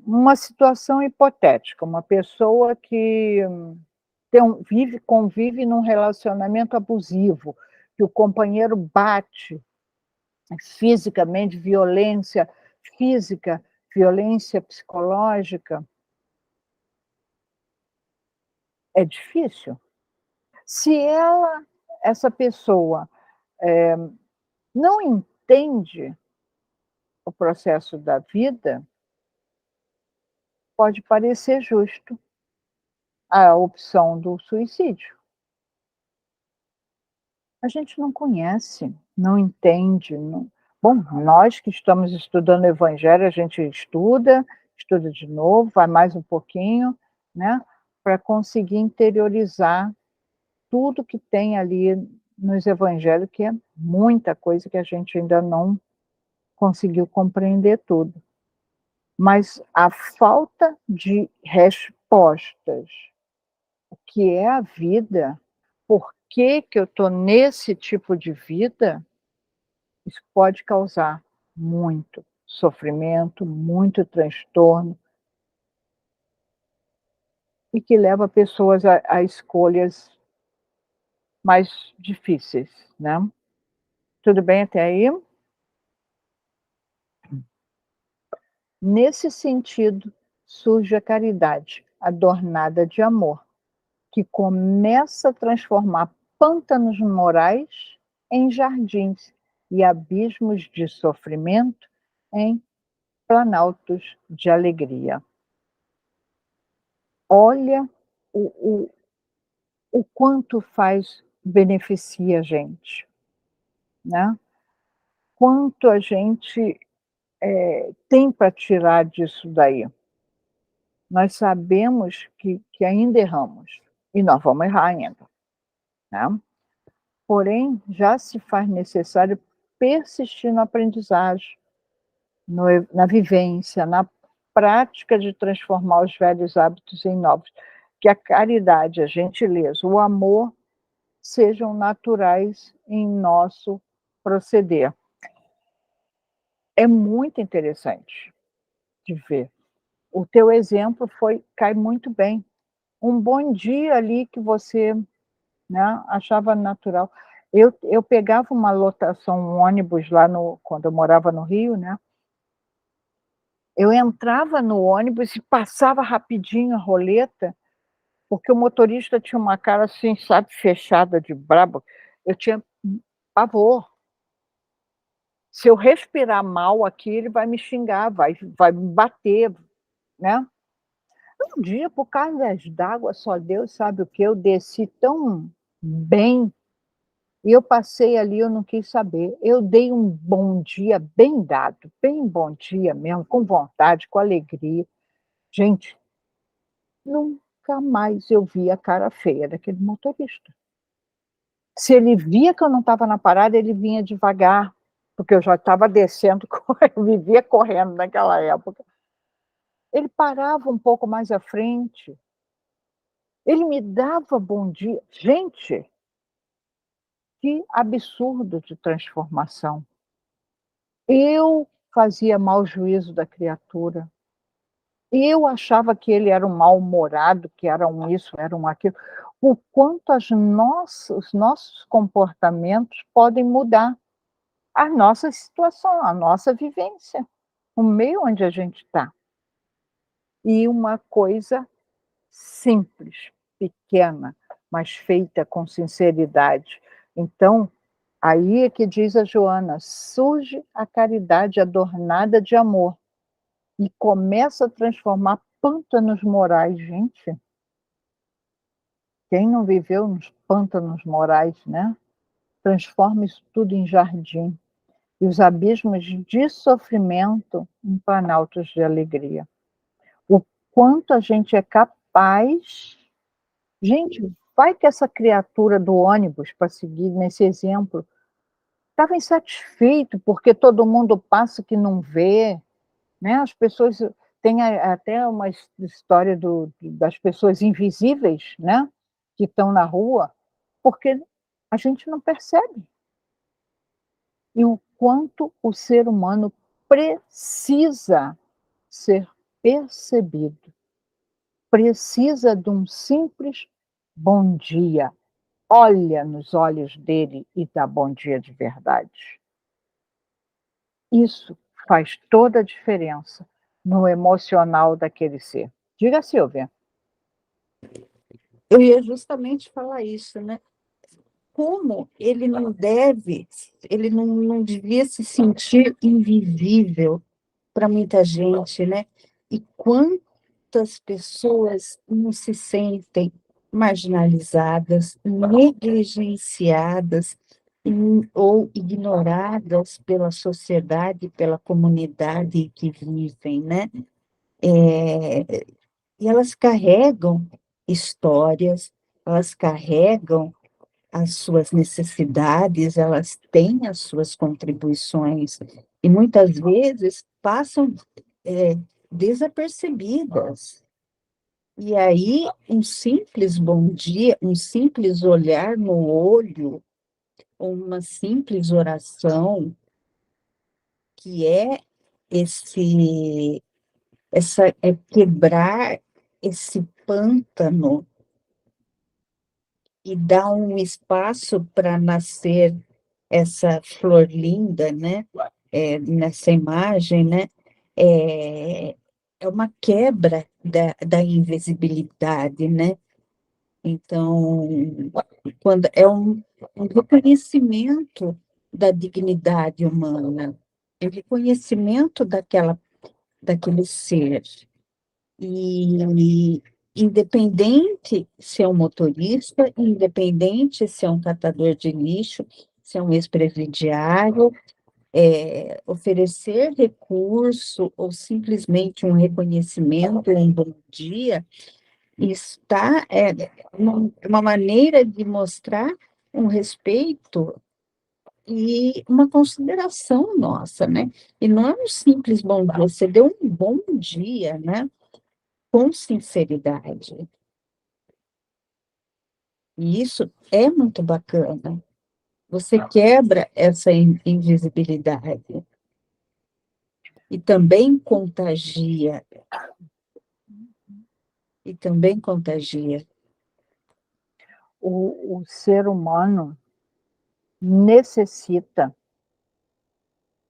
uma situação hipotética, uma pessoa que convive num relacionamento abusivo, que o companheiro bate fisicamente, violência física, violência psicológica, é difícil. Se essa pessoa não entende o processo da vida, pode parecer justo a opção do suicídio. A gente não conhece, não entende. Não... Bom, nós que estamos estudando o Evangelho, a gente estuda de novo, vai mais um pouquinho, né, para conseguir interiorizar tudo que tem ali nos Evangelhos, que é muita coisa que a gente ainda não conseguiu compreender tudo. Mas a falta de respostas, o que é a vida, por que eu estou nesse tipo de vida, isso pode causar muito sofrimento, muito transtorno, e que leva pessoas a escolhas mais difíceis, né? Tudo bem até aí? Nesse sentido, surge a caridade, adornada de amor, que começa a transformar pântanos morais em jardins e abismos de sofrimento em planaltos de alegria. Olha o quanto beneficia a gente, né? Quanto a gente tem para tirar disso daí. Nós sabemos que ainda erramos, e nós vamos errar ainda, né? Porém, já se faz necessário persistir na aprendizagem, na vivência, na prática de transformar os velhos hábitos em novos. Que a caridade, a gentileza, o amor sejam naturais em nosso proceder. É muito interessante de ver. O teu exemplo cai muito bem. Um bom dia ali que você, né, achava natural. Eu pegava uma lotação, um ônibus lá quando eu morava no Rio, né? Eu entrava no ônibus e passava rapidinho a roleta, porque o motorista tinha uma cara assim, sabe, fechada de brabo. Eu tinha pavor. Se eu respirar mal aqui, ele vai me xingar, vai me bater, né? Um dia, por causa d'água, só Deus sabe o que, eu desci tão bem, e eu passei ali, eu não quis saber. Eu dei um bom dia bem dado, bem bom dia mesmo, com vontade, com alegria. Gente, nunca mais eu vi a cara feia daquele motorista. Se ele via que eu não estava na parada, ele vinha devagar. porque eu já estava descendo, eu vivia correndo naquela época. Ele parava um pouco mais à frente, ele me dava bom dia. Gente, que absurdo de transformação. Eu fazia mau juízo da criatura. Eu achava que ele era um mal-humorado, que era um isso, era um aquilo. O quanto os nossos comportamentos podem mudar a nossa situação, a nossa vivência, o meio onde a gente está. E uma coisa simples, pequena, mas feita com sinceridade. Então, aí é que diz a Joana: surge a caridade adornada de amor e começa a transformar pântanos morais. Gente, quem não viveu nos pântanos morais, né? Transforma isso tudo em jardim e os abismos de sofrimento em planaltos de alegria. O quanto a gente é capaz. Gente, vai que essa criatura do ônibus, para seguir nesse exemplo, estava insatisfeito porque todo mundo passa que não vê, né? As pessoas tem até uma história das pessoas invisíveis, né? Que estão na rua, porque a gente não percebe. E o quanto o ser humano precisa ser percebido, precisa de um simples bom dia. Olha nos olhos dele e dá bom dia de verdade. Isso faz toda a diferença no emocional daquele ser. Diga, Silvia. Eu ia justamente falar isso, né? Como ele não devia se sentir invisível para muita gente, né? E quantas pessoas não se sentem marginalizadas, negligenciadas ou ignoradas pela sociedade, pela comunidade em que vivem, né? E elas carregam histórias, elas carregam as suas necessidades, elas têm as suas contribuições, e muitas vezes passam desapercebidas. E aí, um simples bom dia, um simples olhar no olho, ou uma simples oração, que é quebrar esse pântano e dar um espaço para nascer essa flor linda, né? Nessa imagem, né? É uma quebra da invisibilidade, né? Então, quando é um reconhecimento da dignidade humana, é um reconhecimento daquele ser. E independente se é um motorista, independente se é um catador de lixo, se é um ex-presidiário, oferecer recurso ou simplesmente um reconhecimento, um bom dia, está uma maneira de mostrar um respeito e uma consideração nossa, né? E não é um simples bom dia, você deu um bom dia, né? Com sinceridade. E isso é muito bacana. Você quebra essa invisibilidade. E também contagia. E também contagia. O ser humano necessita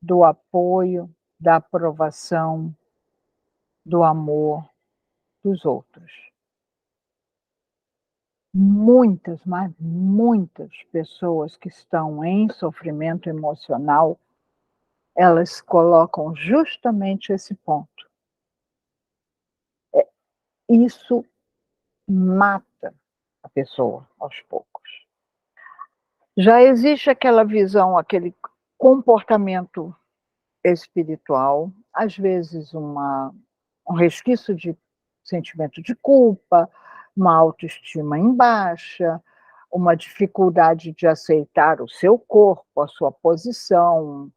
do apoio, da aprovação, do amor dos outros. Muitas, mas muitas pessoas que estão em sofrimento emocional, elas colocam justamente esse ponto. Isso mata a pessoa aos poucos. Já existe aquela visão, aquele comportamento espiritual, às vezes um resquício de sentimento de culpa, uma autoestima em baixa, uma dificuldade de aceitar o seu corpo, a sua posição,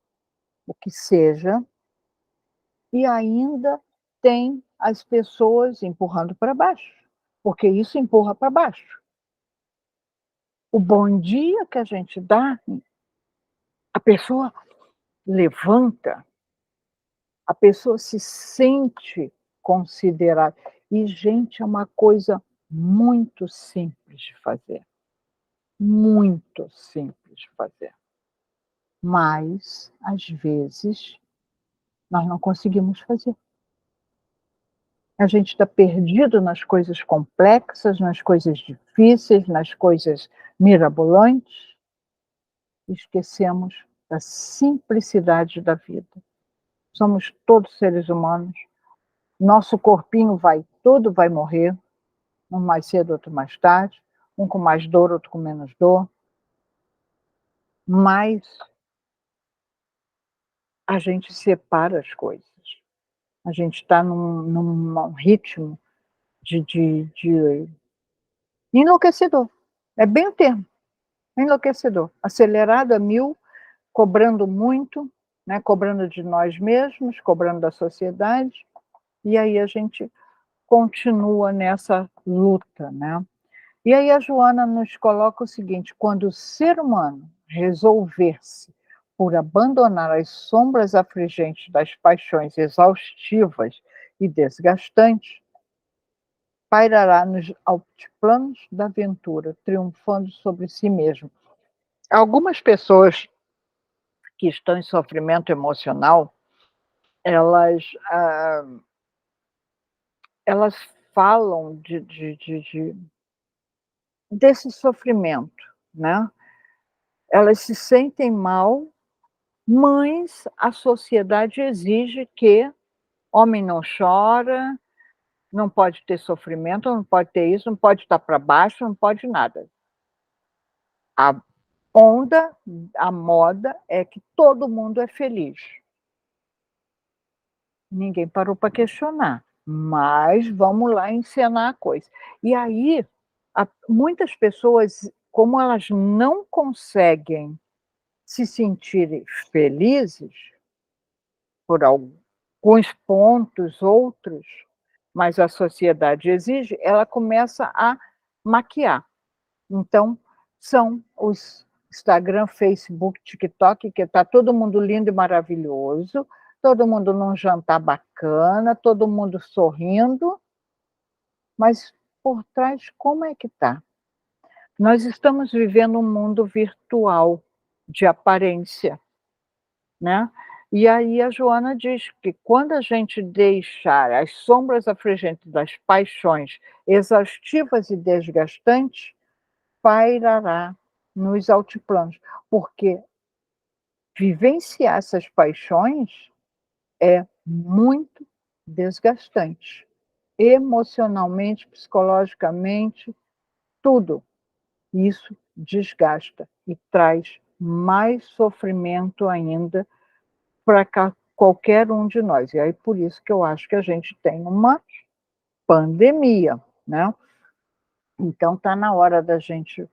o que seja, e ainda tem as pessoas empurrando para baixo, porque isso empurra para baixo. O bom dia que a gente dá, a pessoa levanta, a pessoa se sente considerada. E, gente, é uma coisa muito simples de fazer. Muito simples de fazer. Mas, às vezes, nós não conseguimos fazer. A gente está perdido nas coisas complexas, nas coisas difíceis, nas coisas mirabolantes. Esquecemos da simplicidade da vida. Somos todos seres humanos. Nosso corpinho tudo vai morrer, um mais cedo, outro mais tarde, um com mais dor, outro com menos dor. Mas a gente separa as coisas. A gente está num ritmo de enlouquecedor. É bem o termo, enlouquecedor. Acelerado a 1000, cobrando muito, né? Cobrando de nós mesmos, cobrando da sociedade, e aí a gente continua nessa luta, né? E aí a Joana nos coloca o seguinte: quando o ser humano resolver-se por abandonar as sombras afligentes das paixões exaustivas e desgastantes, pairará nos altiplanos da aventura, triunfando sobre si mesmo. Algumas pessoas que estão em sofrimento emocional, elas, elas falam desse sofrimento, né? Elas se sentem mal, mas a sociedade exige que homem não chora, não pode ter sofrimento, não pode ter isso, não pode estar para baixo, não pode nada. A onda, a moda é que todo mundo é feliz. Ninguém parou para questionar, mas vamos lá encenar a coisa. E aí, muitas pessoas, como elas não conseguem se sentirem felizes por alguns pontos, outros, mas a sociedade exige, ela começa a maquiar. Então, são os Instagram, Facebook, TikTok, que está todo mundo lindo e maravilhoso, todo mundo num jantar bacana, todo mundo sorrindo, mas por trás, como é que está? Nós estamos vivendo um mundo virtual de aparência, né? E aí a Joana diz que quando a gente deixar as sombras afligentes das paixões exaustivas e desgastantes, pairará nos altiplanos, porque vivenciar essas paixões é muito desgastante, emocionalmente, psicologicamente, tudo. Isso desgasta e traz mais sofrimento ainda para qualquer um de nós. E aí por isso que eu acho que a gente tem uma pandemia, né? Então está na hora da gente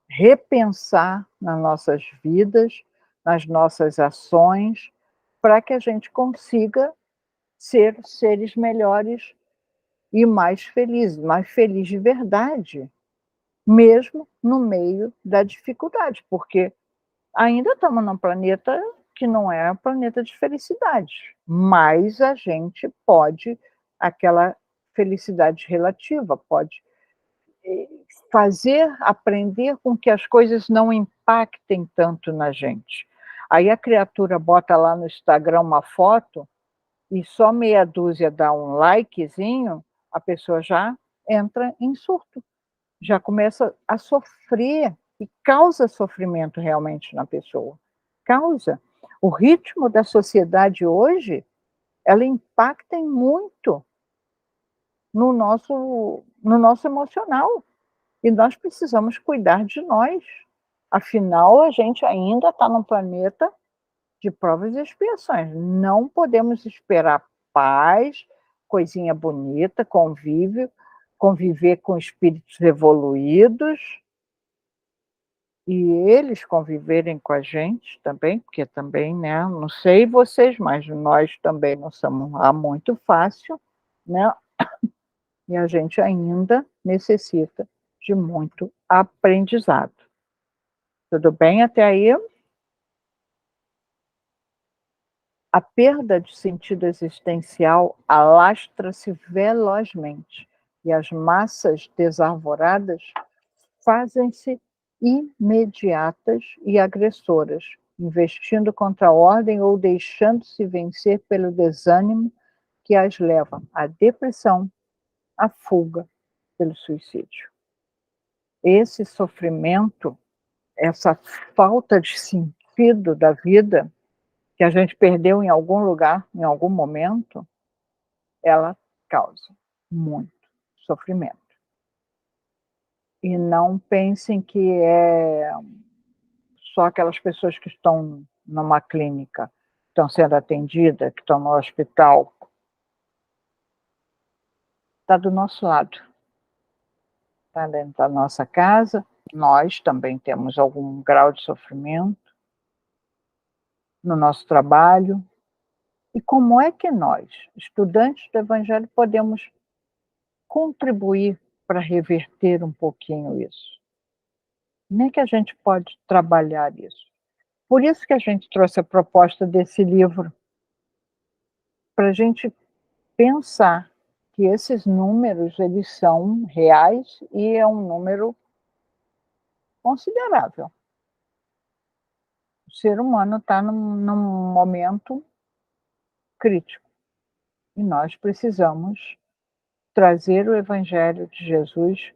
repensar nas nossas vidas, nas nossas ações, para que a gente consiga ser seres melhores e mais feliz de verdade, mesmo no meio da dificuldade, porque ainda estamos num planeta que não é um planeta de felicidade, mas a gente pode, aquela felicidade relativa, pode aprender com que as coisas não impactem tanto na gente. Aí a criatura bota lá no Instagram uma foto e só meia dúzia dá um likezinho, a pessoa já entra em surto, já começa a sofrer e causa sofrimento realmente na pessoa. Causa. O ritmo da sociedade hoje, ela impacta muito no nosso emocional. E nós precisamos cuidar de nós. Afinal, a gente ainda está num planeta de provas e expiações. Não podemos esperar paz, coisinha bonita, conviver com espíritos evoluídos, e eles conviverem com a gente também, porque também, né, não sei vocês, mas nós também não somos lá muito fácil, né? E a gente ainda necessita de muito aprendizado. Tudo bem até aí? A perda de sentido existencial alastra-se velozmente e as massas desarvoradas fazem-se imediatas e agressoras, investindo contra a ordem ou deixando-se vencer pelo desânimo que as leva à depressão, à fuga, pelo suicídio. Esse sofrimento, essa falta de sentido da vida, que a gente perdeu em algum lugar, em algum momento, ela causa muito sofrimento. E não pensem que é só aquelas pessoas que estão numa clínica, estão sendo atendidas, que estão no hospital. Está do nosso lado. Está dentro da nossa casa. Nós também temos algum grau de sofrimento no nosso trabalho. E como é que nós, estudantes do Evangelho, podemos contribuir para reverter um pouquinho isso? Como é que a gente pode trabalhar isso? Por isso que a gente trouxe a proposta desse livro, para a gente pensar que esses números, eles são reais e é um número considerável. O ser humano está num momento crítico e nós precisamos trazer o Evangelho de Jesus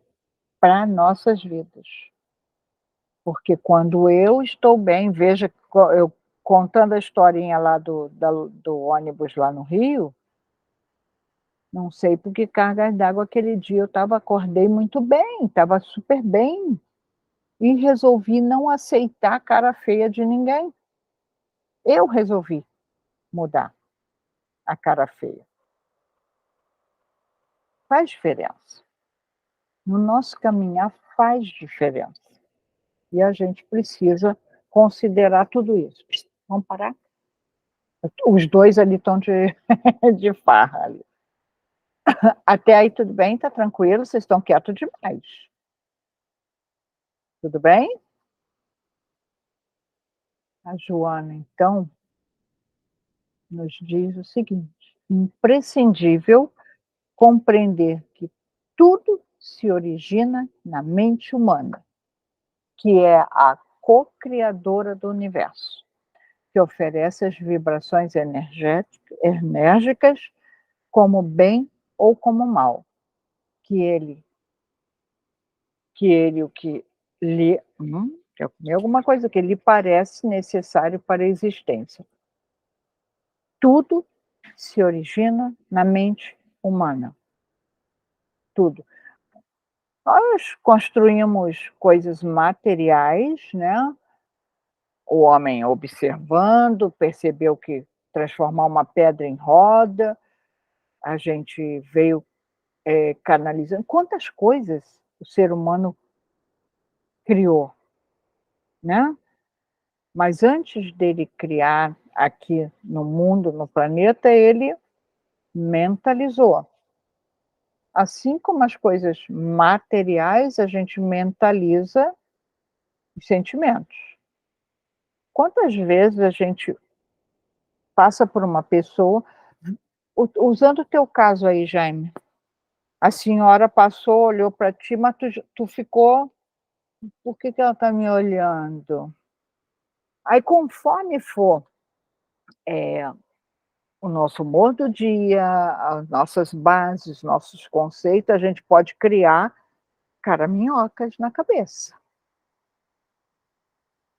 para nossas vidas. Porque quando eu estou bem, veja, eu contando a historinha lá do ônibus lá no Rio, não sei por que cargas d'água aquele dia eu acordei muito bem, estava super bem. E resolvi não aceitar a cara feia de ninguém. Eu resolvi mudar a cara feia. Faz diferença. No nosso caminhar faz diferença. E a gente precisa considerar tudo isso. Vamos parar? Os dois ali estão de farra ali. Até aí tudo bem? Tá tranquilo? Vocês estão quietos demais. Tudo bem? A Joana, então, nos diz o seguinte: imprescindível compreender que tudo se origina na mente humana, que é a co-criadora do universo, que oferece as vibrações enérgicas como bem ou como mal, que ele o que lhe eu comi alguma coisa que lhe parece necessário para a existência. Tudo se origina na mente humana. Tudo. Nós construímos coisas materiais, né? O homem observando, percebeu que transformar uma pedra em roda, a gente veio canalizando. Quantas coisas o ser humano criou, né? Mas antes dele criar aqui no mundo, no planeta, ele mentalizou. Assim como as coisas materiais, a gente mentaliza os sentimentos. Quantas vezes a gente passa por uma pessoa, usando o teu caso aí, Jaime, a senhora passou, olhou para ti, mas tu ficou, por que ela está me olhando? Aí, conforme for o nosso humor do dia, as nossas bases, nossos conceitos, a gente pode criar caraminhocas na cabeça.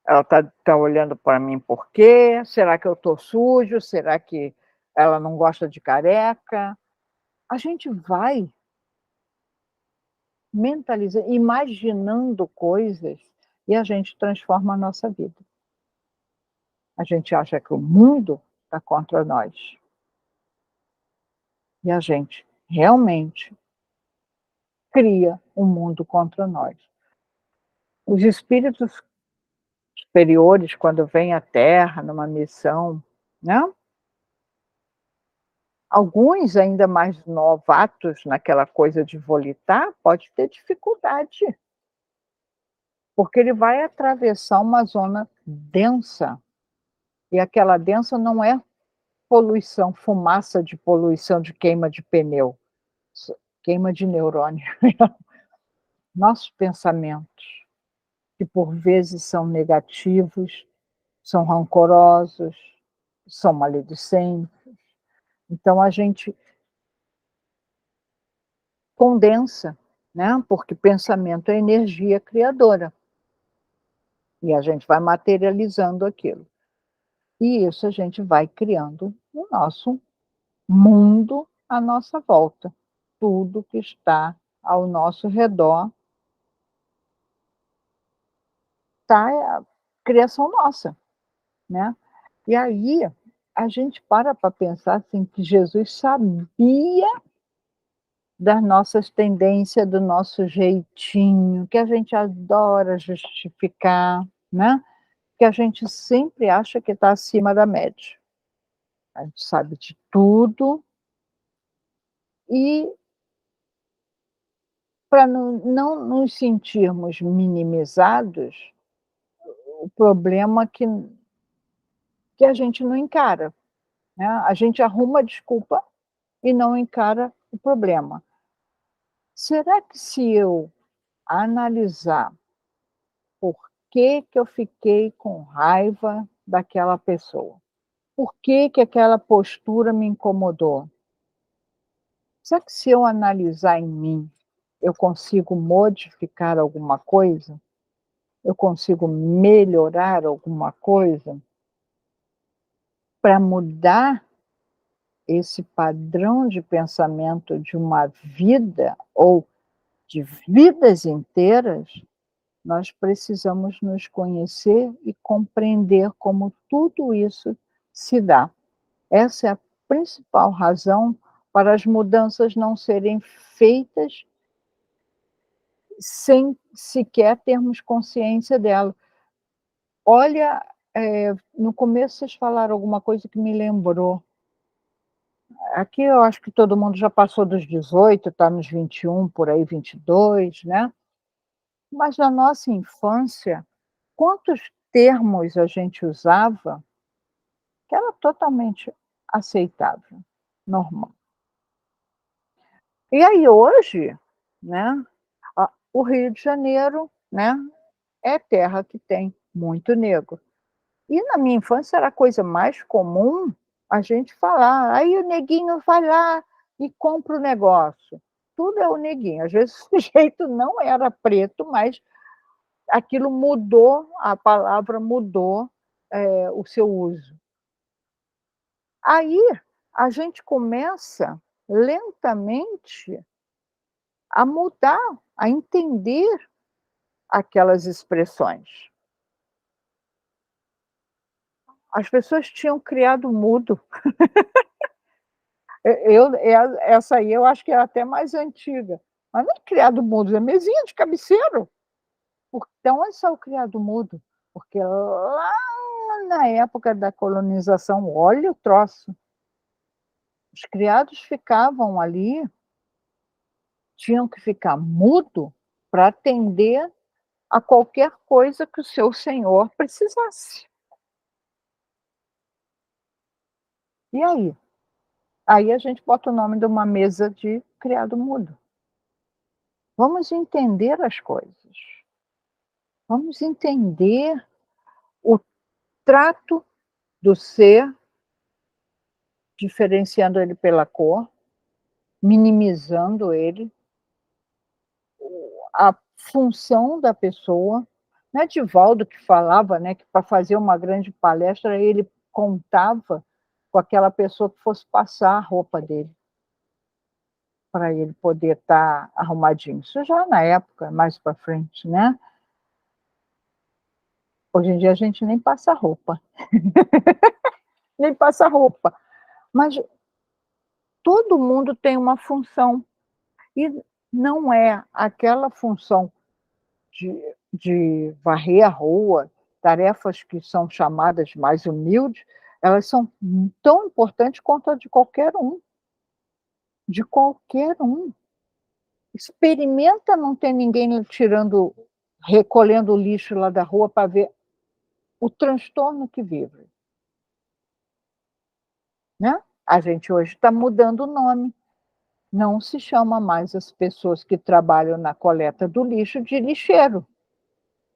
Ela tá olhando para mim por quê? Será que eu estou sujo? Será que ela não gosta de careca? A gente vai mentalizando, imaginando coisas e a gente transforma a nossa vida. A gente acha que o mundo está contra nós. E a gente realmente cria um mundo contra nós. Os espíritos superiores, quando vêm à Terra numa missão, né? Alguns ainda mais novatos naquela coisa de volitar, pode ter dificuldade, porque ele vai atravessar uma zona densa, e aquela densa não é poluição, fumaça de poluição de queima de pneu, queima de neurônio. Nossos pensamentos, que por vezes são negativos, são rancorosos, são maledicentes. Então a gente condensa, né? Porque pensamento é energia criadora. E a gente vai materializando aquilo. E isso a gente vai criando o nosso mundo à nossa volta. Tudo que está ao nosso redor tá a criação nossa, né? E aí a gente para pensar assim que Jesus sabia das nossas tendências, do nosso jeitinho, que a gente adora justificar, né? Que a gente sempre acha que está acima da média. A gente sabe de tudo e para não nos sentirmos minimizados, o problema que a gente não encara, né? A gente arruma desculpa e não encara o problema. Será que se eu analisar por que eu fiquei com raiva daquela pessoa? Por que aquela postura me incomodou? Será que se eu analisar em mim, eu consigo modificar alguma coisa? Eu consigo melhorar alguma coisa? Para mudar esse padrão de pensamento de uma vida ou de vidas inteiras, nós precisamos nos conhecer e compreender como tudo isso se dá. Essa é a principal razão para as mudanças não serem feitas sem sequer termos consciência dela. Olha, no começo vocês falaram alguma coisa que me lembrou. Aqui eu acho que todo mundo já passou dos 18, está nos 21, por aí 22, né. Mas na nossa infância, quantos termos a gente usava que era totalmente aceitável, normal. E aí hoje, né, o Rio de Janeiro, né, é terra que tem muito negro. E na minha infância era a coisa mais comum a gente falar: "Aí o neguinho vai lá e compra o negócio". Tudo é o neguinho, às vezes o sujeito não era preto, mas aquilo mudou, a palavra mudou, o seu uso. Aí a gente começa lentamente a mudar, a entender aquelas expressões. As pessoas tinham criado mudo. Essa aí eu acho que é até mais antiga, mas não é criado mudo, é mesinha de cabeceiro. Então esse é o criado mudo, porque lá na época da colonização, olha o troço, os criados ficavam ali, tinham que ficar mudo para atender a qualquer coisa que o seu senhor precisasse. E aí? Aí a gente bota o nome de uma mesa de criado mudo. Vamos entender as coisas. Vamos entender o trato do ser, diferenciando ele pela cor, minimizando ele, a função da pessoa. Não é Divaldo que falava, né, que para fazer uma grande palestra ele contava com aquela pessoa que fosse passar a roupa dele, para ele poder estar arrumadinho. Isso já na época, mais para frente, né? Hoje em dia a gente nem passa roupa. Nem passa roupa. Mas todo mundo tem uma função. E não é aquela função de varrer a rua, tarefas que são chamadas mais humildes, elas são tão importantes quanto a de qualquer um. De qualquer um. Experimenta não ter ninguém recolhendo o lixo lá da rua para ver o transtorno que vive. Né? A gente hoje está mudando o nome. Não se chama mais as pessoas que trabalham na coleta do lixo de lixeiro.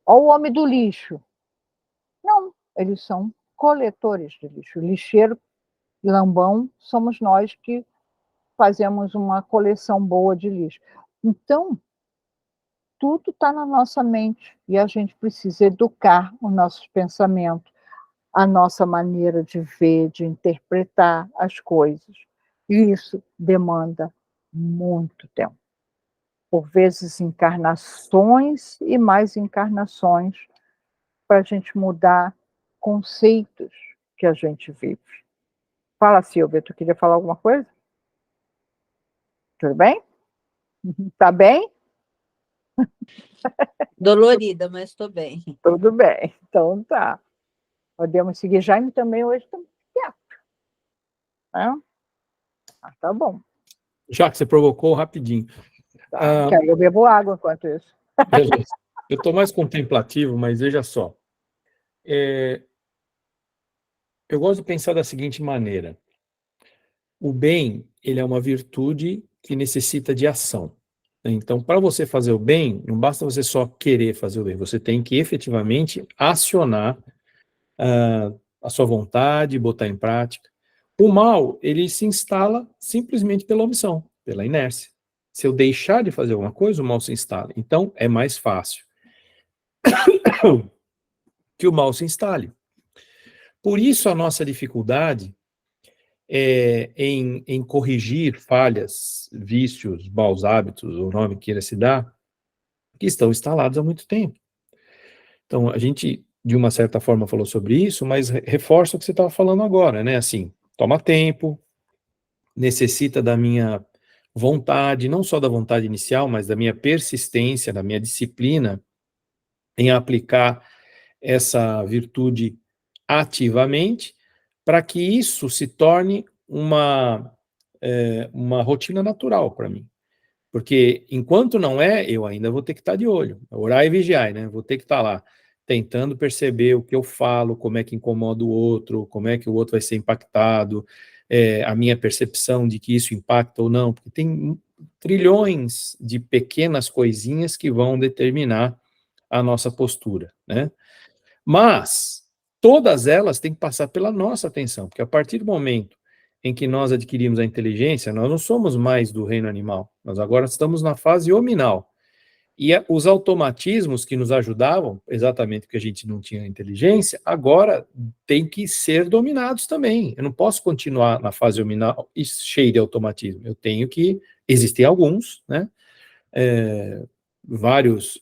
Olha o homem do lixo. Não, eles são coletores de lixo. Lixeiro, lambão, somos nós que fazemos uma coleção boa de lixo. Então, tudo está na nossa mente e a gente precisa educar os nossos pensamentos, a nossa maneira de ver, de interpretar as coisas. E isso demanda muito tempo. Por vezes, encarnações e mais encarnações para a gente mudar conceitos que a gente vive. Fala, Silvia, tu queria falar alguma coisa? Tudo bem? Tá bem? Dolorida, mas estou bem. Tudo bem, então tá. Podemos seguir. Jaime também hoje está quieto. Né? Tá bom. Já que você provocou, rapidinho. Tá, que aí eu bebo água enquanto isso. Beleza. Eu estou mais contemplativo, mas veja só. Eu gosto de pensar da seguinte maneira. O bem, ele é uma virtude que necessita de ação. Então, para você fazer o bem, não basta você só querer fazer o bem, você tem que efetivamente acionar a sua vontade, botar em prática. O mal, ele se instala simplesmente pela omissão, pela inércia. Se eu deixar de fazer alguma coisa, o mal se instala. Então, é mais fácil que o mal se instale. Por isso, a nossa dificuldade em corrigir falhas, vícios, maus hábitos, o nome queira se dar, que estão instalados há muito tempo. Então, a gente, de uma certa forma, falou sobre isso, mas reforça o que você estava falando agora, né? Assim, toma tempo, necessita da minha vontade, não só da vontade inicial, mas da minha persistência, da minha disciplina em aplicar essa virtude ativamente, para que isso se torne uma rotina natural para mim. Porque enquanto não é, eu ainda vou ter que estar de olho. Orar e vigiar, né? Vou ter que estar lá, tentando perceber o que eu falo, como é que incomoda o outro, como é que o outro vai ser impactado, a minha percepção de que isso impacta ou não, porque tem trilhões de pequenas coisinhas que vão determinar a nossa postura, né? Mas todas elas têm que passar pela nossa atenção, porque a partir do momento em que nós adquirimos a inteligência, nós não somos mais do reino animal, nós agora estamos na fase hominal. E os automatismos que nos ajudavam, exatamente porque a gente não tinha inteligência, agora tem que ser dominados também. Eu não posso continuar na fase hominal e cheio de automatismo. Eu tenho que, existem alguns, né? Vários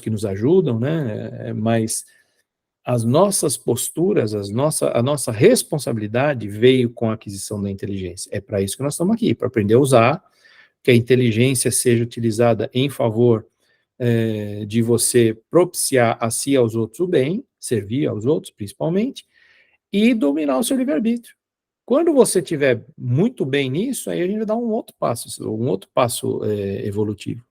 que nos ajudam, né? Mas as nossas posturas, a nossa responsabilidade veio com a aquisição da inteligência. É para isso que nós estamos aqui, para aprender a usar, que a inteligência seja utilizada em favor de você propiciar a si e aos outros o bem, servir aos outros principalmente, e dominar o seu livre-arbítrio. Quando você estiver muito bem nisso, aí a gente vai dar um outro passo evolutivo.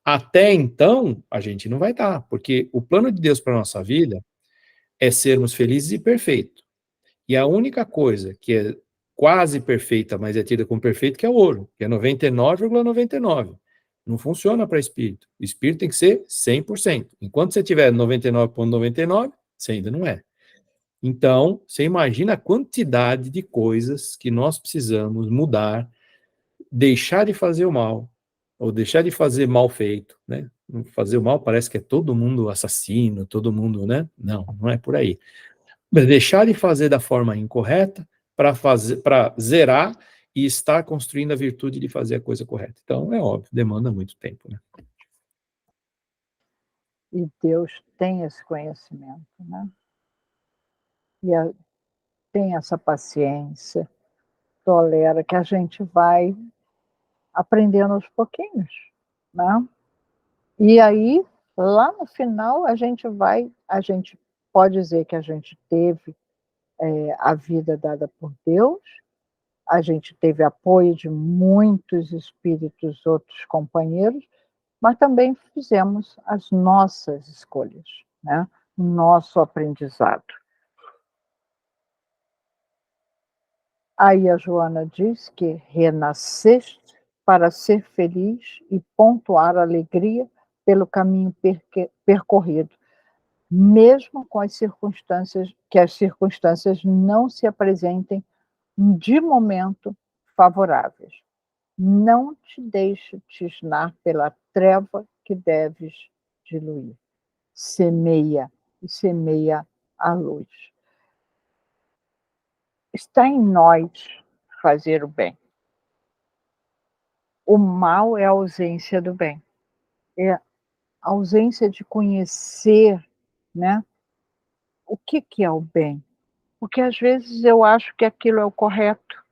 Até então, a gente não vai estar, porque o plano de Deus para a nossa vida é sermos felizes e perfeitos. E a única coisa que é quase perfeita, mas é tida como perfeito, que é o ouro, que é 99,99. Não funciona para espírito. O espírito tem que ser 100%. Enquanto você tiver 99,99, você ainda não é. Então, você imagina a quantidade de coisas que nós precisamos mudar, deixar de fazer o mal, ou deixar de fazer mal feito, né? Fazer o mal parece que é todo mundo assassino, todo mundo, né? Não, não é por aí. Mas deixar de fazer da forma incorreta para zerar e estar construindo a virtude de fazer a coisa correta. Então, é óbvio, demanda muito tempo, né? E Deus tem esse conhecimento, né? Tem essa paciência, tolera, que a gente vai aprendendo aos pouquinhos, né? E aí, lá no final, a gente pode dizer que a gente teve a vida dada por Deus, a gente teve apoio de muitos espíritos, outros companheiros, mas também fizemos as nossas escolhas, né? O nosso aprendizado. Aí a Joana diz que renasceste para ser feliz e pontuar a alegria pelo caminho percorrido, mesmo com as circunstâncias, que as circunstâncias não se apresentem de momento favoráveis. Não te deixe tisnar pela treva que deves diluir. Semeia e semeia a luz. Está em nós fazer o bem. O mal é a ausência do bem. É a ausência de conhecer, né? O que é o bem? Porque às vezes eu acho que aquilo é o correto.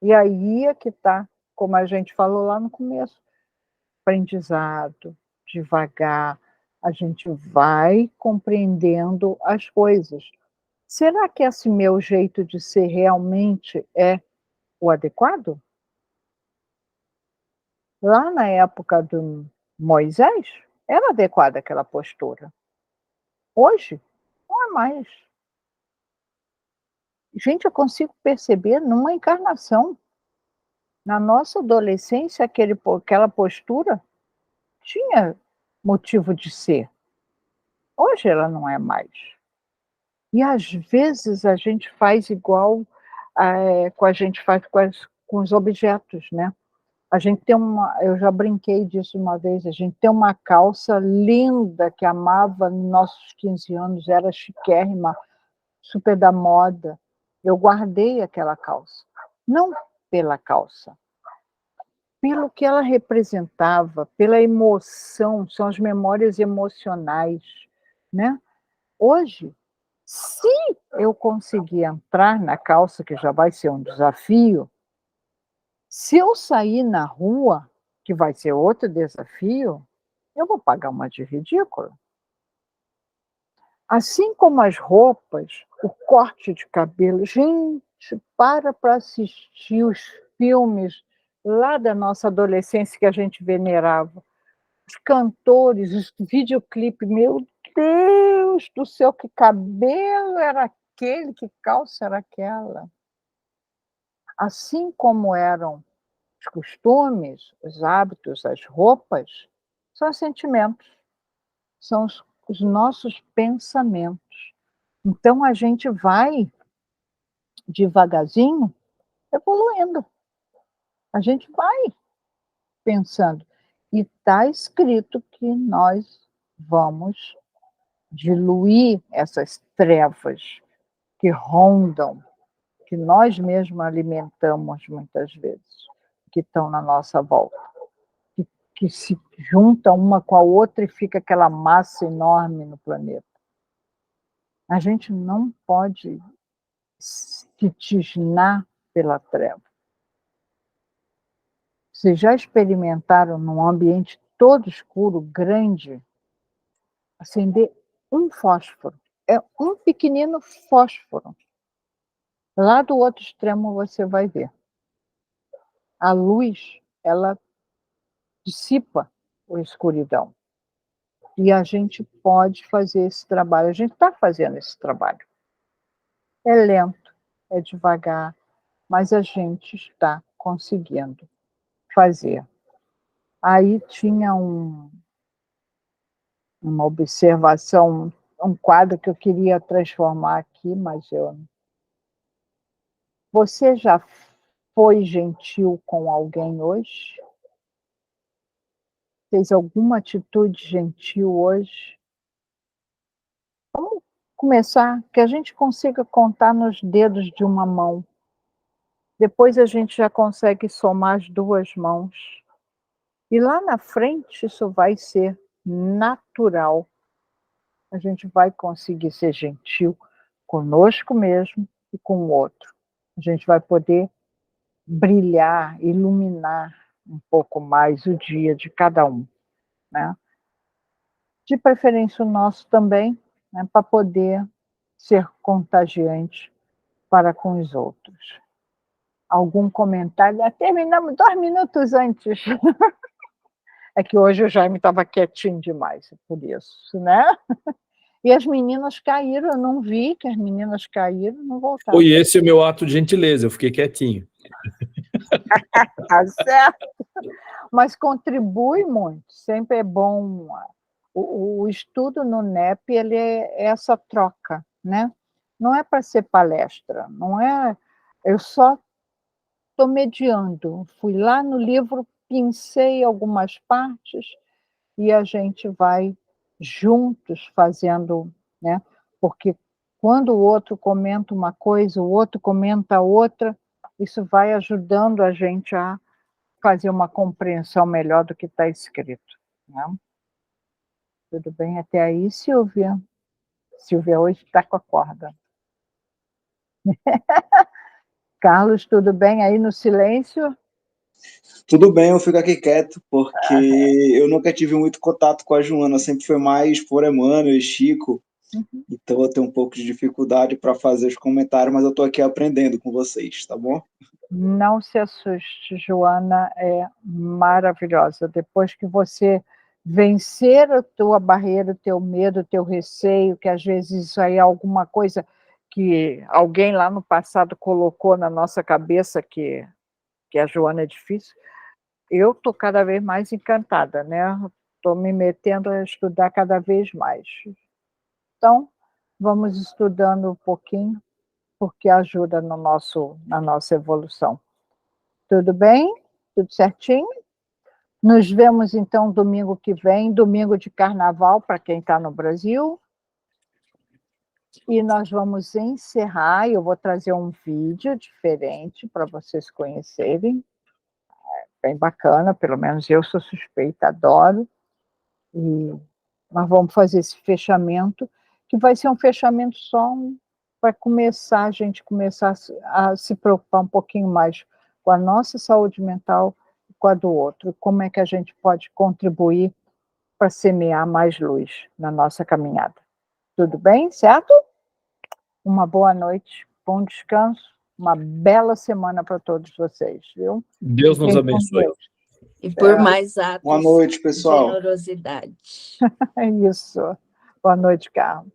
E aí é que está, como a gente falou lá no começo, aprendizado, devagar, a gente vai compreendendo as coisas. Será que esse meu jeito de ser realmente é o adequado? Lá na época do Moisés, era adequada aquela postura. Hoje, não é mais. Gente, eu consigo perceber numa encarnação. Na nossa adolescência, aquela postura tinha motivo de ser. Hoje ela não é mais. E às vezes a gente faz igual a gente faz com os objetos, né? A gente tem eu já brinquei disso uma vez, a gente tem uma calça linda que amava nos nossos 15 anos, era chiquérrima, super da moda. Eu guardei aquela calça. Não pela calça, pelo que ela representava, pela emoção, são as memórias emocionais, né? Hoje, se eu conseguir entrar na calça, que já vai ser um desafio, se eu sair na rua, que vai ser outro desafio, eu vou pagar uma de ridícula. Assim como as roupas, o corte de cabelo. Gente, para assistir os filmes lá da nossa adolescência que a gente venerava. Os cantores, os videoclipes, meu Deus do céu, que cabelo era aquele, que calça era aquela. Assim como eram os costumes, os hábitos, as roupas, são os sentimentos, são os nossos pensamentos. Então a gente vai devagarzinho evoluindo. A gente vai pensando. E está escrito que nós vamos diluir essas trevas que rondam, que nós mesmos alimentamos muitas vezes, que estão na nossa volta, que se juntam uma com a outra e fica aquela massa enorme no planeta. A gente não pode se tisnar pela treva. Vocês já experimentaram num ambiente todo escuro, grande, acender um fósforo? É um pequenino fósforo. Lá do outro extremo você vai ver. A luz, ela dissipa a escuridão. E a gente pode fazer esse trabalho. A gente está fazendo esse trabalho. É lento, é devagar, mas a gente está conseguindo fazer. Aí tinha uma observação, um quadro que eu queria transformar aqui, mas eu... Você já foi gentil com alguém hoje? Fez alguma atitude gentil hoje? Vamos começar, que a gente consiga contar nos dedos de uma mão. Depois a gente já consegue somar as duas mãos. E lá na frente isso vai ser natural. A gente vai conseguir ser gentil conosco mesmo e com o outro. A gente vai poder brilhar, iluminar um pouco mais o dia de cada um, né? De preferência o nosso também, né, para poder ser contagiante para com os outros. Algum comentário? Terminamos 2 minutos antes. É que hoje o Jaime estava quietinho demais, por isso, né? E as meninas caíram, eu não vi que as meninas caíram, não voltaram. Foi esse o meu ato de gentileza, eu fiquei quietinho. Tá certo? Mas contribui muito, sempre é bom. O estudo no NEP, ele é essa troca, né? Não é para ser palestra, não é... Eu só estou mediando. Fui lá no livro, pincei algumas partes e a gente vai juntos fazendo, né? Porque quando o outro comenta uma coisa, o outro comenta outra, isso vai ajudando a gente a fazer uma compreensão melhor do que está escrito, né? Tudo bem até aí, Silvia? Silvia hoje está com a corda. Carlos, tudo bem aí no silêncio? Tudo bem, eu fico aqui quieto, porque eu nunca tive muito contato com a Joana, sempre foi mais por Emmanuel e Chico, então eu tenho um pouco de dificuldade para fazer os comentários, mas eu estou aqui aprendendo com vocês, tá bom? Não se assuste, Joana é maravilhosa. Depois que você vencer a tua barreira, o teu medo, o teu receio, que às vezes isso aí é alguma coisa que alguém lá no passado colocou na nossa cabeça que a Joana é difícil, eu estou cada vez mais encantada, né? Estou me metendo a estudar cada vez mais. Então, vamos estudando um pouquinho, porque ajuda no na nossa evolução. Tudo bem? Tudo certinho? Nos vemos, então, domingo que vem, domingo de carnaval, para quem está no Brasil. E nós vamos encerrar, eu vou trazer um vídeo diferente para vocês conhecerem. Bem bacana, pelo menos eu sou suspeita, adoro. E nós vamos fazer esse fechamento, que vai ser um fechamento só para começar, a gente começar a se preocupar um pouquinho mais com a nossa saúde mental e com a do outro. Como é que a gente pode contribuir para semear mais luz na nossa caminhada. Tudo bem, certo? Uma boa noite, bom descanso, uma bela semana para todos vocês, viu? Deus nos abençoe. E por mais atos Boa noite, pessoal. de generosidade. É isso. Boa noite, Carlos.